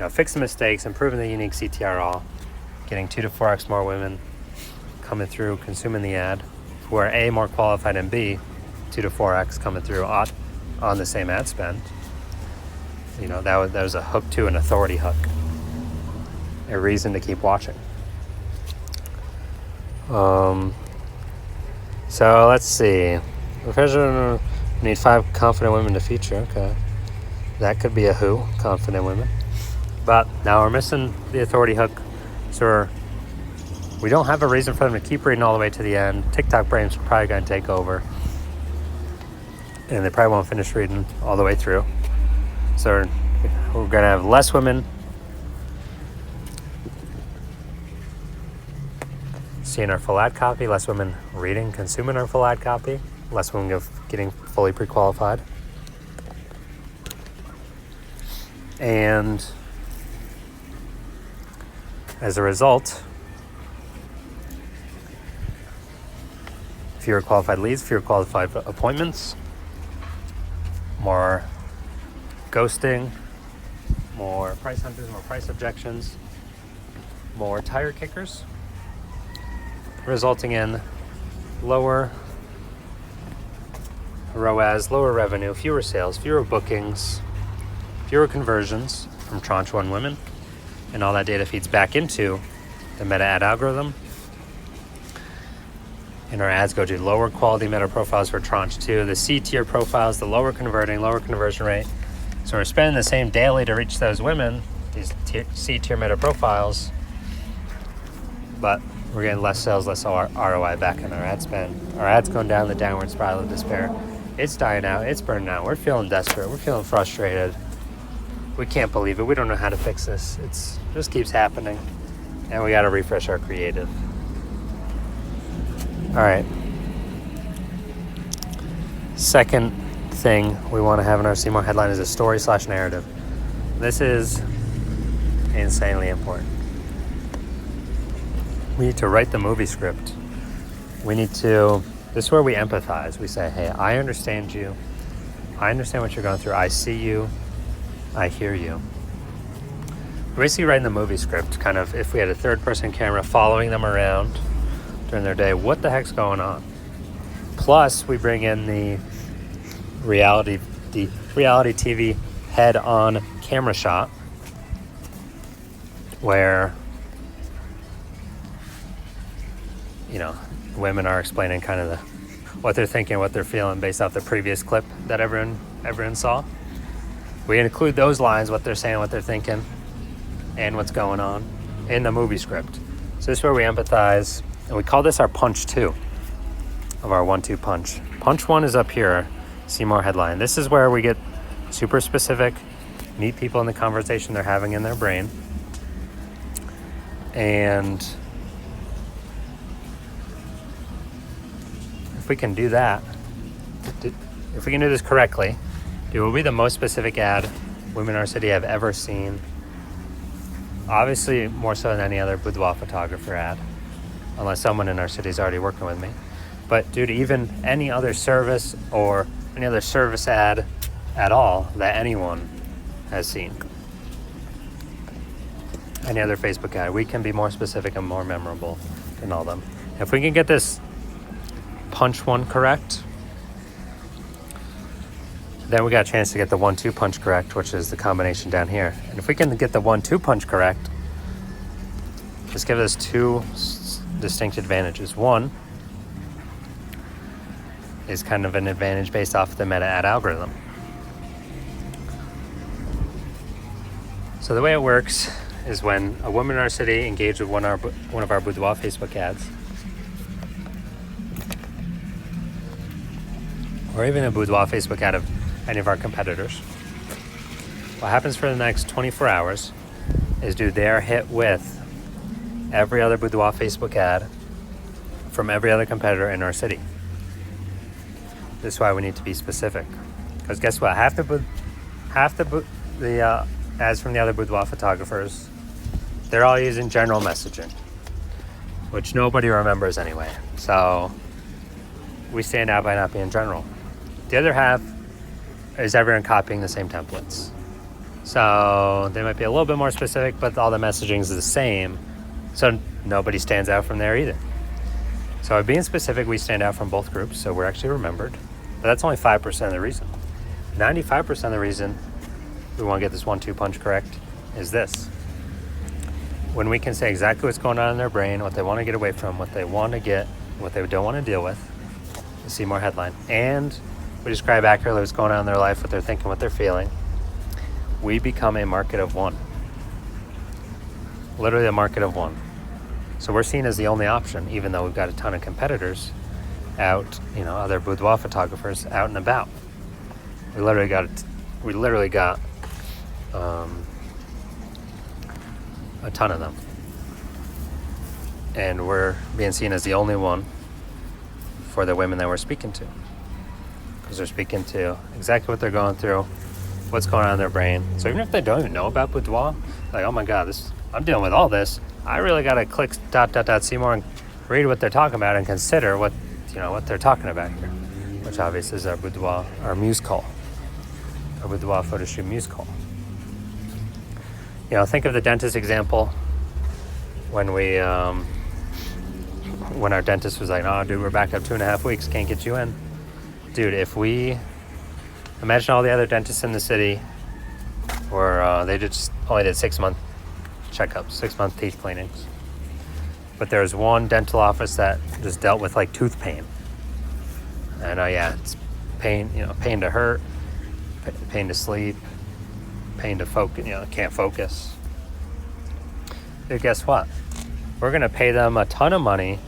fixing mistakes, improving the unique CTR all, getting 2 to 4x more women coming through, consuming the ad, who are A, more qualified, and B, 2 to 4x coming through on the same ad spend. That was a hook 2, an authority hook, a reason to keep watching. So let's see. We need 5 confident women to feature. Okay, that could be a who, confident women. But now we're missing the authority hook, so we don't have a reason for them to keep reading all the way to the end. TikTok brains are probably going to take over, and they probably won't finish reading all the way through. So we're going to have less women seeing our full ad copy, less women reading, consuming our full ad copy, less women getting fully pre-qualified. And as a result, fewer qualified leads, fewer qualified appointments, more ghosting, more price hunters, more price objections, more tire kickers, resulting in lower ROAS, lower revenue, fewer sales, fewer bookings, fewer conversions from tranche 1 women, and all that data feeds back into the meta ad algorithm. And our ads go to lower quality meta profiles for tranche 2, the C tier profiles, the lower converting, lower conversion rate. So we're spending the same daily to reach those women, these C tier meta profiles, but we're getting less sales, less ROI back in our ad spend. Our ad's going down the downward spiral of despair. It's dying out, it's burning out. We're feeling desperate, we're feeling frustrated. We can't believe it, we don't know how to fix this. It just keeps happening, and we gotta refresh our creative. All right. Second thing we want to have in our see more headline is a story/narrative. This is insanely important. We need to write the movie script. This is where we empathize. We say, hey, I understand you. I understand what you're going through. I see you. I hear you. We're basically writing the movie script, kind of if we had a third-person camera following them around during their day, what the heck's going on? Plus, we bring in the reality TV head-on camera shot, where women are explaining kind of what they're thinking, what they're feeling based off the previous clip that everyone saw. We include those lines, what they're saying, what they're thinking, and what's going on in the movie script. So this is where we empathize, and we call this our punch 2 of our 1-2 punch. Punch 1 is up here, see more headline. This is where we get super specific, meet people in the conversation they're having in their brain, and if we can do that, if we can do this correctly, it will be the most specific ad women in our city have ever seen. Obviously, more so than any other boudoir photographer ad, unless someone in our city is already working with me. But due to even any other service or any other service ad at all that anyone has seen, any other Facebook ad, we can be more specific and more memorable than all of them. If we can get this punch 1 correct, then we got a chance to get the 1-2 punch correct, which is the combination down here. And if we can get the 1-2 punch correct, this gives us 2 distinct advantages. One is kind of an advantage based off the meta ad algorithm. So the way it works is when a woman in our city engaged with one of our boudoir Facebook ads, or even a boudoir Facebook ad of any of our competitors, what happens for the next 24 hours is they are hit with every other boudoir Facebook ad from every other competitor in our city. This is why we need to be specific, because guess what? Half the ads from the other boudoir photographers, they're all using general messaging, which nobody remembers anyway. So we stand out by not being general. The other half is everyone copying the same templates. So they might be a little bit more specific, but all the messaging is the same. So nobody stands out from there either. So by being specific, we stand out from both groups. So we're actually remembered. But that's only 5% of the reason. 95% of the reason we want to get this 1-2 punch correct is this. When we can say exactly what's going on in their brain, what they want to get away from, what they want to get, what they don't want to deal with, you see more headline, and we describe accurately what's going on in their life, what they're thinking, what they're feeling, we become a market of one. Literally a market of one. So we're seen as the only option, even though we've got a ton of competitors out, other boudoir photographers out and about. We literally got a ton of them. And we're being seen as the only one for the women that we're speaking to. Because they're speaking to exactly what they're going through, what's going on in their brain. So even if they don't even know about boudoir, like, oh my God, I'm dealing with all this. I really got to click ... see more and read what they're talking about and consider what they're talking about here, which obviously is our boudoir, our muse call, our boudoir photo shoot muse call. Think of the dentist example when when our dentist was like, oh dude, we're back up 2.5 weeks, can't get you in. Dude, if we imagine all the other dentists in the city where they just only did 6-month checkups, 6-month teeth cleanings. But there's one dental office that just dealt with like tooth pain. And it's pain, pain to hurt, pain to sleep, pain to focus, can't focus. Dude, guess what? We're going to pay them a ton of money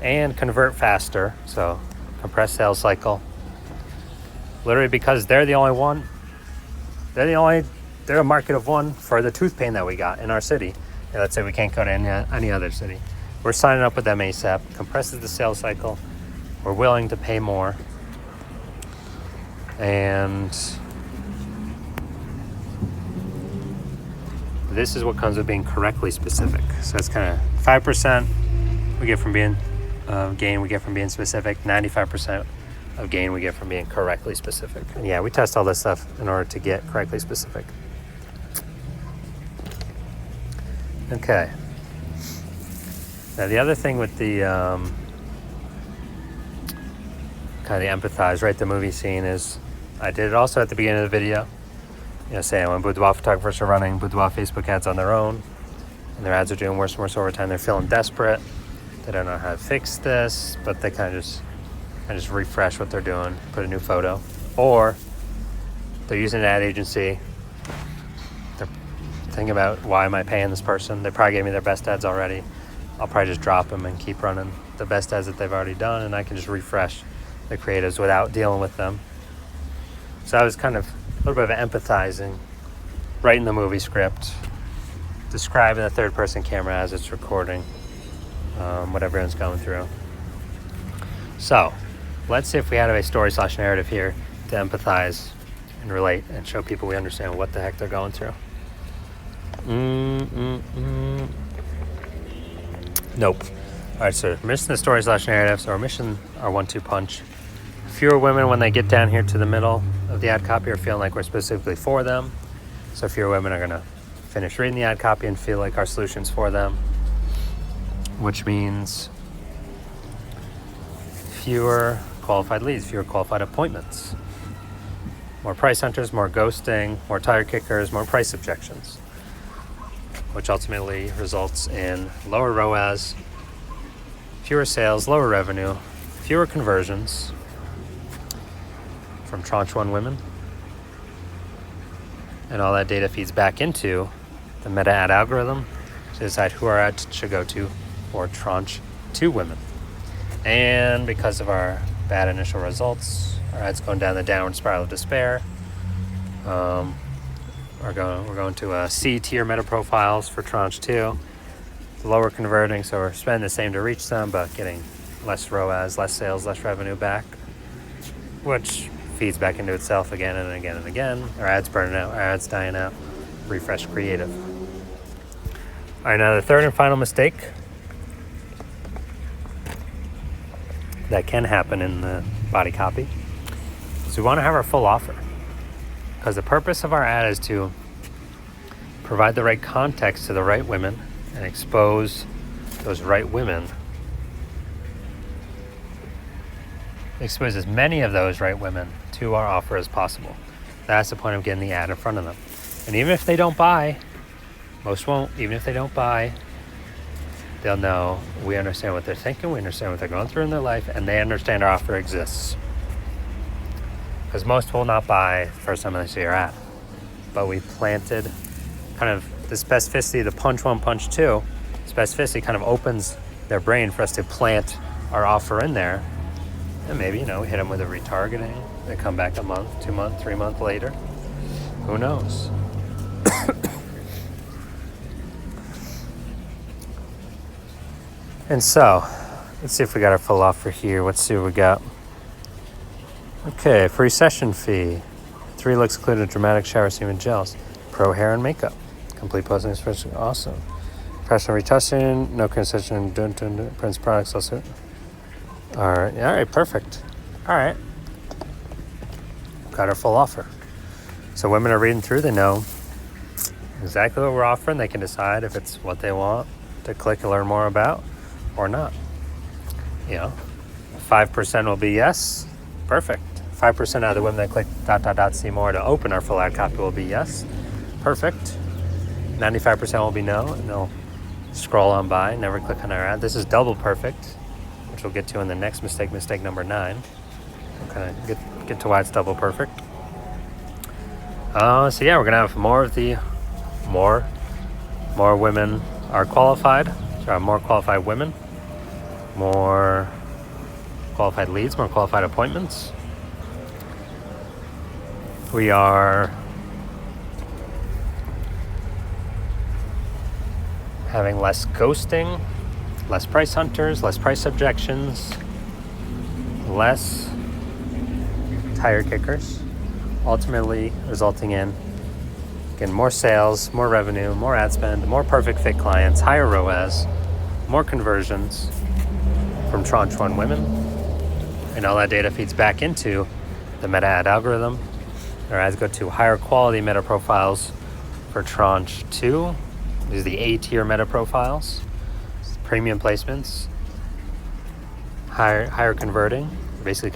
and convert faster. So compressed sales cycle. Literally because they're the only one. They're a market of one for the tooth pain that we got in our city. And let's say we can't go to any other city. We're signing up with them ASAP. Compresses the sales cycle. We're willing to pay more. And this is what comes with being correctly specific. So it's kind of 5% we get from being gain we get from being specific. 95% of gain we get from being correctly specific. And we test all this stuff in order to get correctly specific. Okay. Now the other thing with the kind of empathize, right, the movie scene is, I did it also at the beginning of the video, saying when boudoir photographers are running boudoir Facebook ads on their own, and their ads are doing worse and worse over time, they're feeling desperate, They don't know how to fix this, but they kind of just refresh what they're doing, put a new photo. Or they're using an ad agency. They're thinking about, why am I paying this person? They probably gave me their best ads already. I'll probably just drop them and keep running the best ads that they've already done, and I can just refresh the creatives without dealing with them. So I was kind of a little bit of empathizing, writing the movie script, describing the third-person camera as it's recording what everyone's going through. So let's see if we had a story/narrative here to empathize and relate and show people we understand what the heck they're going through. Nope. All right, so we're missing the story/narrative. So we're missing our 1-2 punch. Fewer women, when they get down here to the middle of the ad copy, are feeling like we're specifically for them. So fewer women are going to finish reading the ad copy and feel like our solution's for them, which means fewer qualified leads, fewer qualified appointments, more price hunters, more ghosting, more tire kickers, more price objections, which ultimately results in lower ROAS, fewer sales, lower revenue, fewer conversions from tranche 1 women. And all that data feeds back into the meta ad algorithm to decide who our ads should go to for tranche 2 women. And because of our bad initial results, our ads going down the downward spiral of despair, we're going to a C tier meta profiles for tranche 2, lower converting, so we're spending the same to reach them, but getting less ROAS, less sales, less revenue back, which feeds back into itself again and again and again. Our ads burning out, our ads dying out, refresh creative. All right, now the third and final mistake that can happen in the body copy is we want to have our full offer, because the purpose of our ad is to provide the right context to the right women and expose those right women, expose as many of those right women to our offer as possible. That's the point of getting the ad in front of them. And even if they don't buy, most won't, even if they don't buy, they'll know we understand what they're thinking, we understand what they're going through in their life, and they understand our offer exists. Because most will not buy the first time they see our ad. But we planted kind of the specificity, the punch 1, punch 2, specificity kind of opens their brain for us to plant our offer in there. And maybe, we hit them with a retargeting. They come back a month, 2 months, 3 months later. Who knows? And so, let's see if we got our full offer here. Let's see what we got. Okay, free session fee. 3 looks included, dramatic shower serum and gels. Pro hair and makeup. Complete posting expression. Awesome. Professional retouching. No concession. Prince products also. All right, perfect. All right. Got our full offer. So women are reading through, they know exactly what we're offering. They can decide if it's what they want to click and learn more about or not. 5% will be yes. Perfect. 5% out of the women that click ... see more to open our full ad copy will be yes. Perfect. 95% will be no, and they'll scroll on by, never click on our ad. This is double perfect, which we'll get to in the next mistake number 9. We'll kind of get to why it's double perfect. So yeah, we're gonna have more women are qualified. So more qualified women, more qualified leads, more qualified appointments. We are having less ghosting, less price hunters, less price objections, less tire kickers, ultimately resulting in getting more sales, more revenue, more ad spend, more perfect fit clients, higher ROAS, more conversions from tranche 1 women. And all that data feeds back into the meta ad algorithm. Our ads go to higher quality meta profiles for tranche 2. These are the A tier meta profiles, premium placements, higher converting. Basically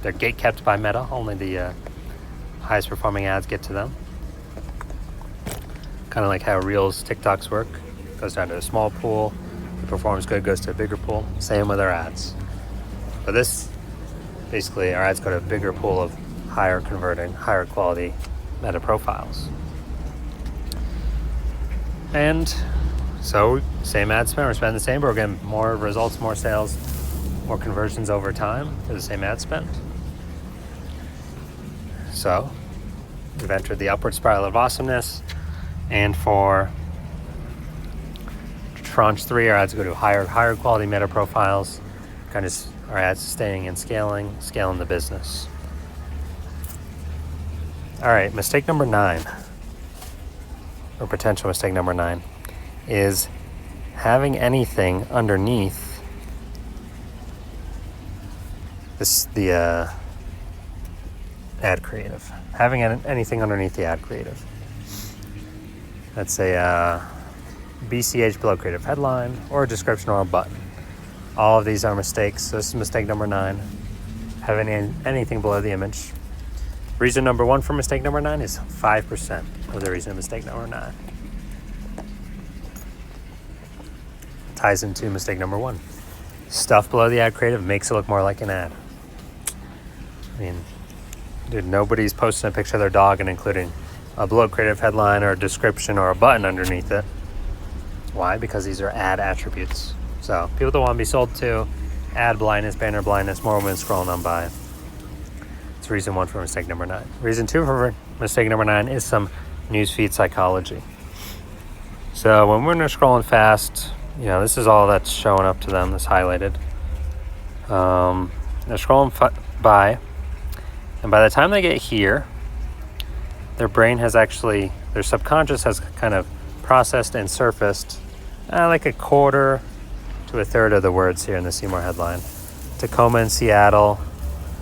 they're gate kept by Meta. Only the highest performing ads get to them. Kind of like how Reels TikToks work. Goes down to a small pool. The performs good, goes to a bigger pool. Same with our ads. But this, basically, our ads go to a bigger pool of higher converting, higher quality meta profiles. And so same ad spend, we're spending the same, but we're getting more results, more sales, more conversions over time for the same ad spend. So we've entered the upward spiral of awesomeness. And for tranche 3, our ads go to higher quality meta profiles, kind of our ads staying and scaling the business. All right, mistake number 9, or potential mistake number 9, is having anything underneath the ad creative. Having anything underneath the ad creative. Let's say BCH below creative headline, or a description, or a button. All of these are mistakes. So this is mistake number 9. Having anything below the image. Reason number 1 for mistake number 9 is 5% of the reason of mistake number 9. Ties into mistake number 1. Stuff below the ad creative makes it look more like an ad. I mean, dude, nobody's posting a picture of their dog and including a below creative headline or a description or a button underneath it. Why? Because these are ad attributes. So people that want to be sold to, ad blindness, banner blindness, more women scrolling on by. It's reason 1 for mistake number 9. Reason 2 for mistake number 9 is some newsfeed psychology. So when we're scrolling fast, this is all that's showing up to them, that's highlighted. They're scrolling by, and by the time they get here, their brain has actually, their subconscious has kind of processed and surfaced like a quarter to a third of the words here in the Seymour headline. Tacoma and Seattle,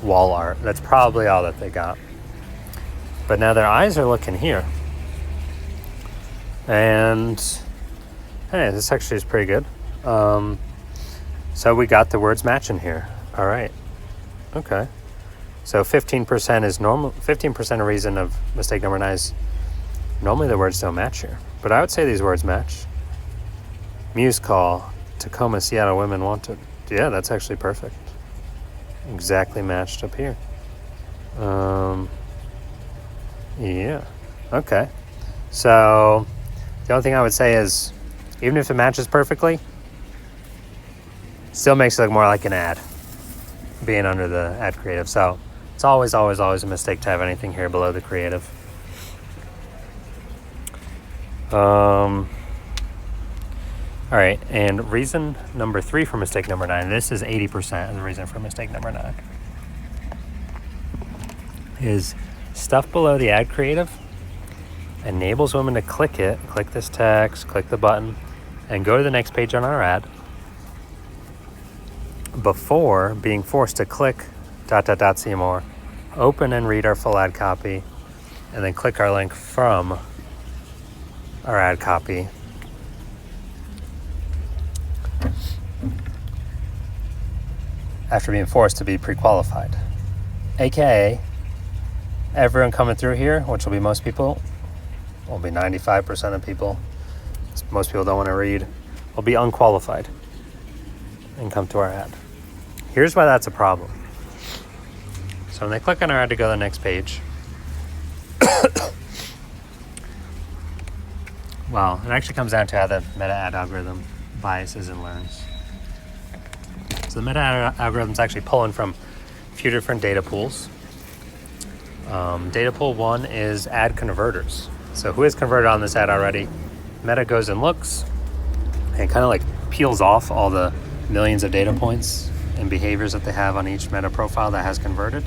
wall art. That's probably all that they got. But now their eyes are looking here. And hey, this actually is pretty good. So we got the words matching here. All right. Okay. So 15% is normal. 15% of reason of mistake number 9 is normally the words don't match here. But I would say these words match. Muse call, Tacoma, Seattle, women wanted. Yeah, that's actually perfect. Exactly matched up here. Yeah. Okay. So the only thing I would say is, even if it matches perfectly, still makes it look more like an ad being under the ad creative. So it's always a mistake to have anything here below the creative. All right, and reason number 3 for mistake number 9, this is 80% of the reason for mistake number 9, is stuff below the ad creative enables women to click this text, click the button, and go to the next page on our ad before being forced to click ... see more, open and read our full ad copy, and then click our link from our ad copy after being forced to be pre-qualified. AKA, everyone coming through here, which will be most people, will be 95% of people, most people don't want to read, will be unqualified and come to our ad. Here's why that's a problem. So when they click on our ad to go to the next page, well, it actually comes down to how the meta ad algorithm biases and learns. So the meta ad algorithm is actually pulling from a few different data pools. Data pool 1 is ad converters. So who has converted on this ad already? Meta goes and looks and kind of like peels off all the millions of data points and behaviors that they have on each meta profile that has converted,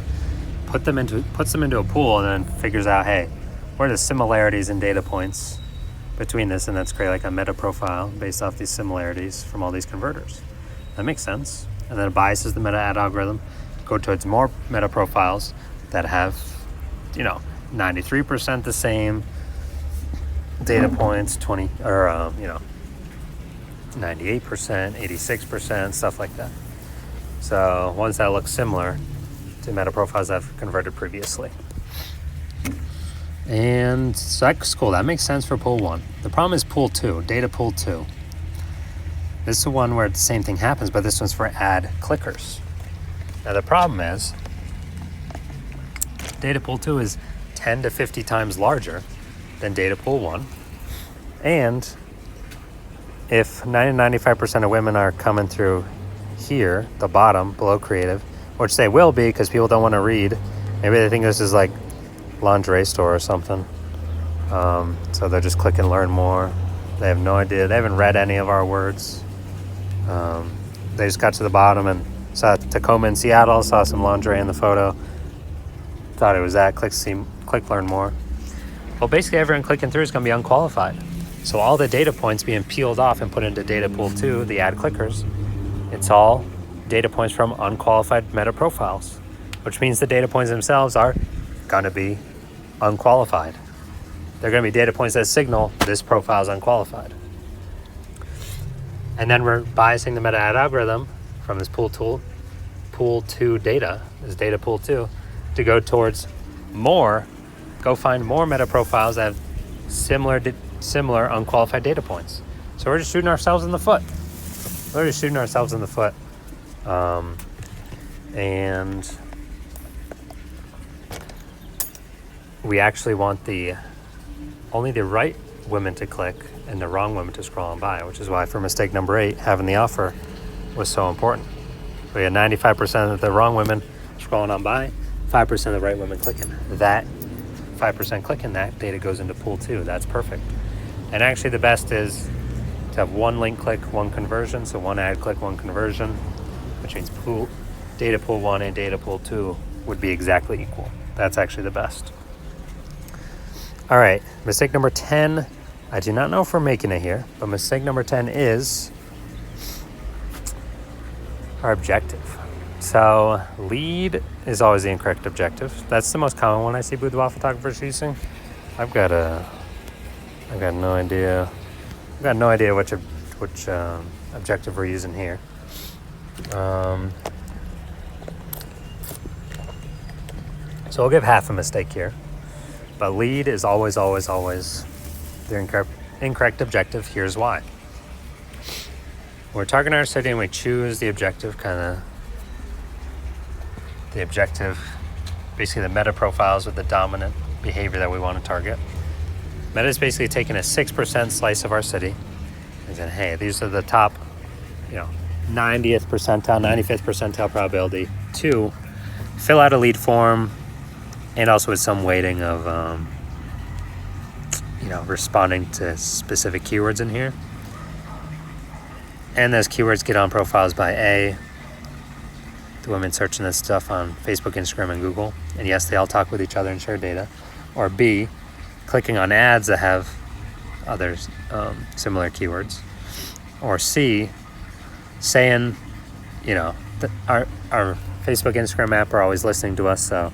puts them into a pool, and then figures out, hey, what are the similarities in data points between this, and let's create like a meta profile based off these similarities from all these converters. That makes sense. And then it biases the meta ad algorithm, go towards more meta profiles that have, 93% the same data points, 98%, 86%, stuff like that. So ones that look similar to meta profiles that have converted previously. And so that's cool. That makes sense for pool 1. The problem is pool 2, data pool 2. This is the one where the same thing happens, but this one's for ad clickers. Now the problem is, data pool 2 is 10 to 50 times larger than data pool 1. And if 95% of women are coming through here, the bottom, below creative, which they will be because people don't want to read. Maybe they think this is like lingerie store or something. So they're just clicking learn more. They have no idea. They haven't read any of our words. They just got to the bottom and saw Tacoma in Seattle, saw some lingerie in the photo. Thought it was that, click learn more. Well, basically everyone clicking through is going to be unqualified. So all the data points being peeled off and put into data pool 2, the ad clickers, it's all data points from unqualified meta profiles, which means the data points themselves are going to be unqualified. They're going to be data points that signal this profile is unqualified. And then we're biasing the meta ad algorithm from this pool 2 data, this data pool 2, to go towards go find more meta profiles that have similar unqualified data points. So we're just shooting ourselves in the foot. And we actually want only the right women to click and the wrong women to scroll on by, which is why for mistake number 8, having the offer was so important. We had 95% of the wrong women scrolling on by, 5% of the right women clicking. That 5% clicking, that data goes into pool 2. That's perfect. And actually the best is to have one link click, one conversion. So one ad click, one conversion, which means data pool 1 and data pool 2 would be exactly equal. That's actually the best. All right, mistake number 10. I do not know if we're making it here, but mistake number 10 is our objective. So lead is always the incorrect objective. That's the most common one I see boudoir photographers using. I've got no idea. I've got no idea which objective we're using here. So we'll give half a mistake here. But lead is always the incorrect objective. Here's why. We're targeting our city and we choose the objective, basically the meta profiles with the dominant behavior that we want to target. Meta is basically taking a 6% slice of our city and saying, hey, these are the top, 90th percentile, 95th percentile probability to fill out a lead form, and also with some weighting of, responding to specific keywords in here. And those keywords get on profiles by A, the women searching this stuff on Facebook, Instagram, and Google. And yes, they all talk with each other and share data. Or B, clicking on ads that have other similar keywords. Or C, saying, our Facebook, Instagram app are always listening to us, so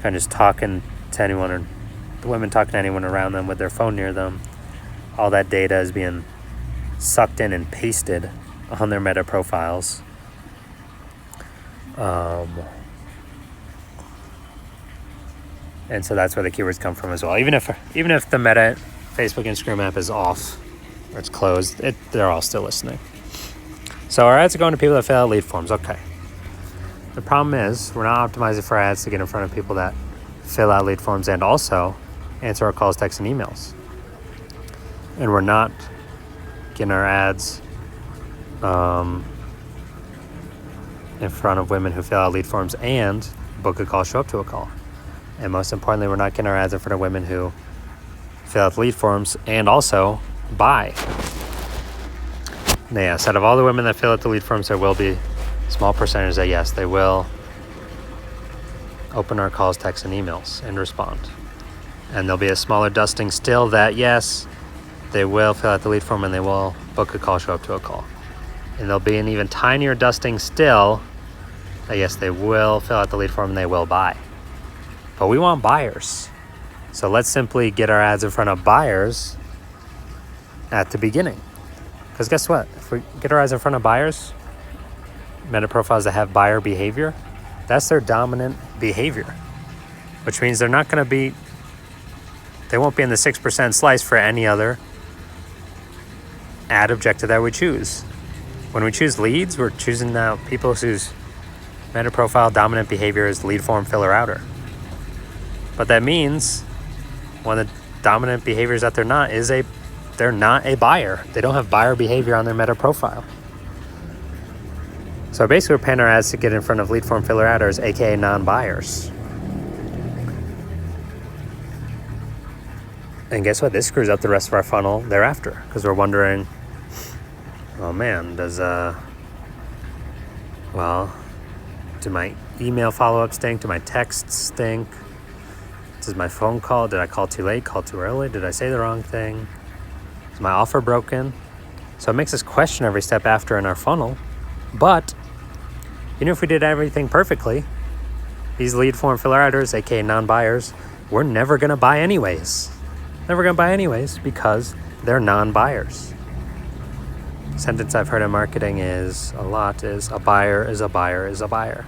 kind of just talking to anyone, or the women talking to anyone around them with their phone near them. All that data is being sucked in and pasted on their meta profiles. And so that's where the keywords come from as well. Even if the meta Facebook, Instagram app is off or it's closed, they're all still listening. So our ads are going to people that fill out lead forms. Okay. The problem is we're not optimizing for ads to get in front of people that fill out lead forms and also answer our calls, texts, and emails. And we're not getting our ads in front of women who fill out lead forms and book a call, show up to a call. And most importantly, we're not getting our ads in front of women who fill out lead forms and also buy. Now, yes, out of all the women that fill out the lead forms, there will be a small percentage that, yes, they will open our calls, texts, and emails and respond. And there'll be a smaller dusting still that, yes, they will fill out the lead form and they will book a call, show up to a call. And there'll be an even tinier dusting still that, yes, they will fill out the lead form and they will buy. But we want buyers. So let's simply get our ads in front of buyers at the beginning. Because guess what? If we get our ads in front of buyers, meta profiles that have buyer behavior, that's their dominant behavior. Which means they won't be in the 6% slice for any other ad objective that we choose. When we choose leads, we're choosing now people whose meta profile dominant behavior is lead form filler outer. But that means one of the dominant behaviors that they're not a buyer. They don't have buyer behavior on their meta profile. So basically we're paying our ads to get in front of lead form filler outers, aka non-buyers. And guess what? This screws up the rest of our funnel thereafter, because we're wondering, oh man, do my email follow-up stink? Do my texts stink? Does my phone call, did I call too late, call too early? Did I say the wrong thing? Is my offer broken? So it makes us question every step after in our funnel. But even if we did everything perfectly, these lead form filler outers, aka non-buyers, we're never gonna buy anyways. Never gonna buy anyways because they're non-buyers. Sentence I've heard in marketing is a buyer is a buyer is a buyer,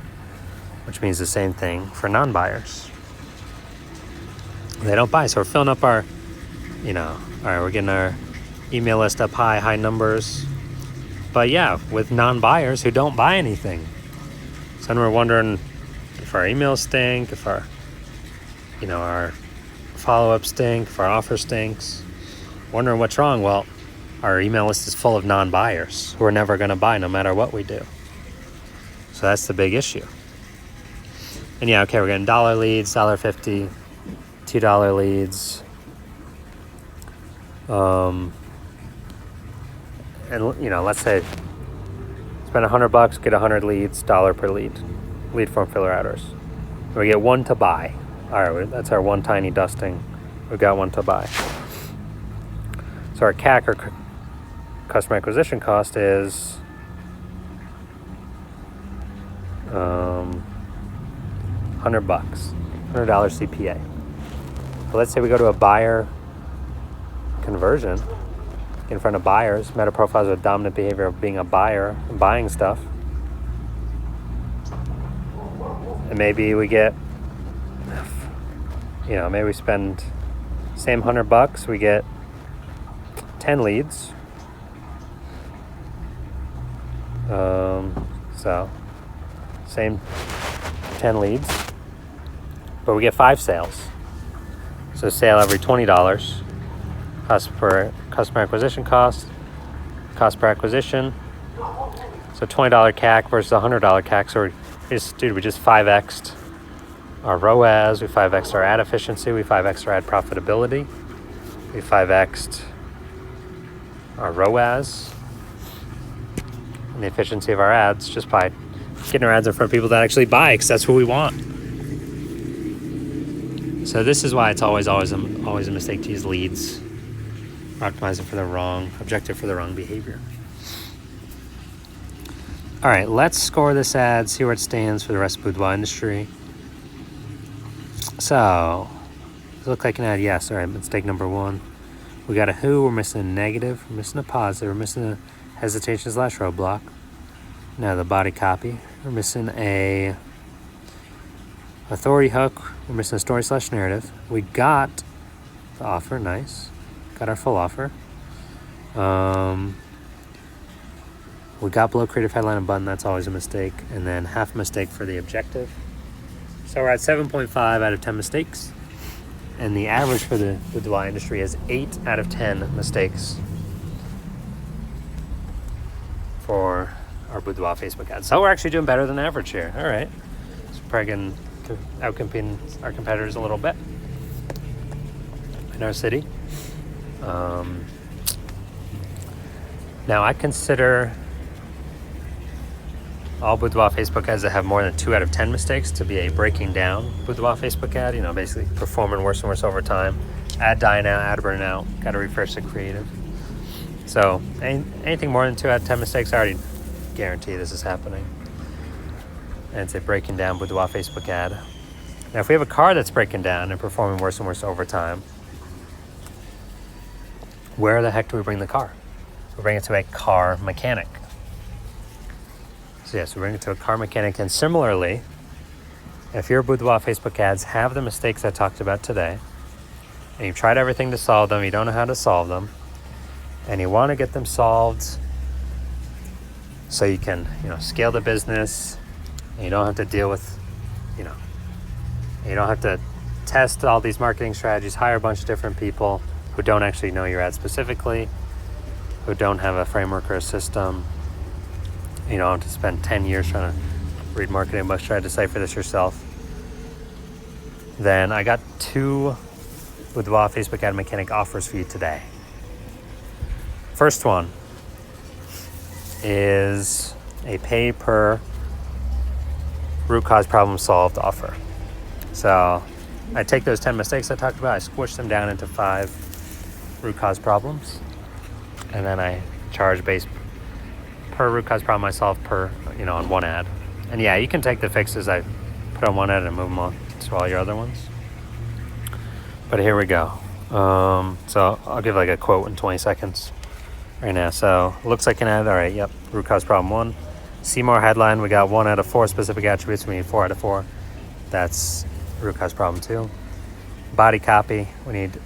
which means the same thing for non-buyers. They don't buy, so we're filling up our, all right, we're getting our email list up high numbers. But yeah, with non-buyers who don't buy anything. So then we're wondering if our emails stink, if our follow-up stink, if our offer stinks. Wondering what's wrong. Well, our email list is full of non-buyers who are never going to buy no matter what we do. So that's the big issue. And yeah, okay, we're getting $1 leads, $1.50, $2 leads. And let's say spend $100, get 100 leads, $1 per lead form filler outers. We get one to buy. All right, that's our one tiny dusting. We've got one to buy. So our CAC, or customer acquisition cost, is $100, $100 CPA. So let's say we go to a buyer conversion in front of buyers. Meta profiles with dominant behavior of being a buyer and buying stuff. And maybe we get, maybe we spend same $100, we get 10 leads. So same 10 leads, but we get 5 sales. So sale every $20. Cost per customer acquisition cost per acquisition. So $20 CAC versus $100 CAC. So we just 5x'd our ROAS, we 5x'd our ad efficiency, we 5x'd our ad profitability, we 5x'd our ROAS and the efficiency of our ads just by getting our ads in front of people that actually buy, because that's what we want. So this is why it's always a mistake to use leads. We're optimizing for the wrong objective, for the wrong behavior. All right, let's score this ad, see where it stands for the rest of the boudoir industry. So, does it look like an ad? Yes. All right, mistake number 1. We got a who, we're missing a negative, we're missing a positive, we're missing a hesitation / roadblock. Now the body copy, we're missing a authority hook, we're missing a story / narrative. We got the offer, nice. Got our full offer. We got below creative headline and button, that's always a mistake. And then half a mistake for the objective. So we're at 7.5 out of 10 mistakes. And the average for the boudoir industry is 8 out of 10 mistakes for our boudoir Facebook ads. So we're actually doing better than average here. All right. So we're probably out-competing our competitors a little bit in our city. Now I consider all boudoir Facebook ads that have more than 2 out of 10 mistakes to be a breaking down boudoir Facebook ad, basically performing worse and worse over time. Ad dying out, ad burning out, got to refresh the creative. So anything more than 2 out of 10 mistakes, I already guarantee this is happening. And it's a breaking down boudoir Facebook ad. Now if we have a car that's breaking down and performing worse and worse over time, where the heck do we bring the car? We bring it to a car mechanic. So yes, we bring it to a car mechanic. And similarly, if your boudoir Facebook ads have the mistakes I talked about today, and you've tried everything to solve them, you don't know how to solve them, and you want to get them solved so you can, scale the business, and you don't have to deal with, you don't have to test all these marketing strategies, hire a bunch of different people who don't actually know your ad specifically, who don't have a framework or a system. You don't have to spend 10 years trying to read marketing books, try to decipher this yourself. Then I got 2 Boudoir Facebook ad mechanic offers for you today. First one is a pay per root cause problem solved offer. So I take those 10 mistakes I talked about, I squish them down into 5 root cause problems, and then I charge base per root cause problem I solve per, on one ad. And yeah, you can take the fixes I put on one ad and move them on to all your other ones. But here we go. So I'll give like a quote in 20 seconds right now. So looks like an ad. All right, yep. Root cause problem 1. See more headline. We got 1 out of 4 specific attributes. We need 4 out of 4. That's root cause problem 2. Body copy. We need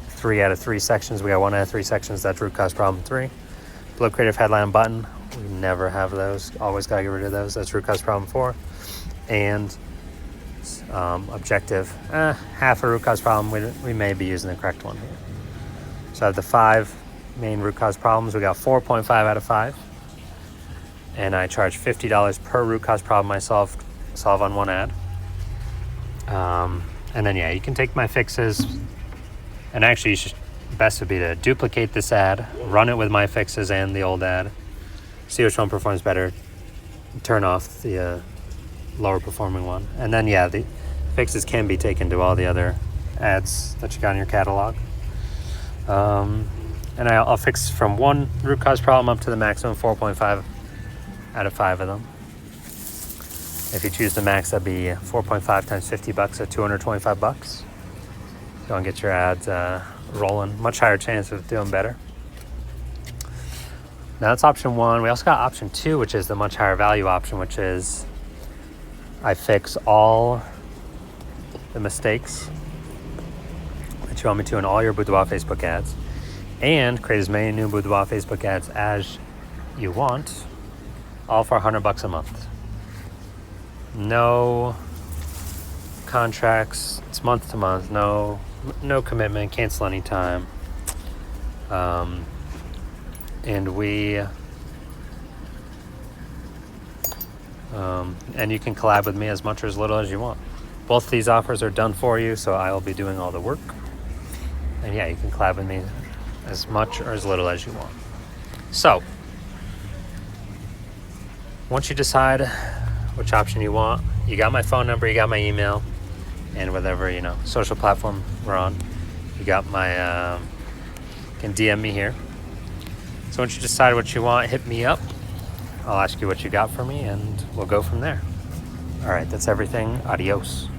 3 out of 3 sections. We got 1 out of 3 sections. That's root cause problem 3. Below creative headline button. We never have those. Always got to get rid of those. That's root cause problem 4. And objective. Half a root cause problem. We may be using the correct one here. So I have the 5 main root cause problems. We got 4.5 out of 5. And I charge $50 per root cause problem I solve on one ad. And then, yeah, you can take my fixes, and actually best would be to duplicate this ad, run it with my fixes and the old ad, see which one performs better, turn off the lower performing one. And then, yeah, the fixes can be taken to all the other ads that you got in your catalog. And I'll fix from 1 root cause problem up to the maximum 4.5 out of 5 of them. If you choose the max, that'd be 4.5 times $50 at $225. Go and get your ads rolling. Much higher chance of doing better. Now that's option 1. We also got option 2, which is the much higher value option, which is I fix all the mistakes that you want me to in all your Boudoir Facebook ads, and create as many new Boudoir Facebook ads as you want, all for $100 a month. No contracts. It's month to month. No commitment. Cancel anytime. And you can collab with me as much or as little as you want. Both of these offers are done for you, so I will be doing all the work. And yeah, you can collab with me as much or as little as you want. So once you decide which option you want, you got my phone number, you got my email, and whatever, social platform we're on, you got my, you can DM me here. So once you decide what you want, hit me up. I'll ask you what you got for me, and we'll go from there. All right, that's everything. Adios.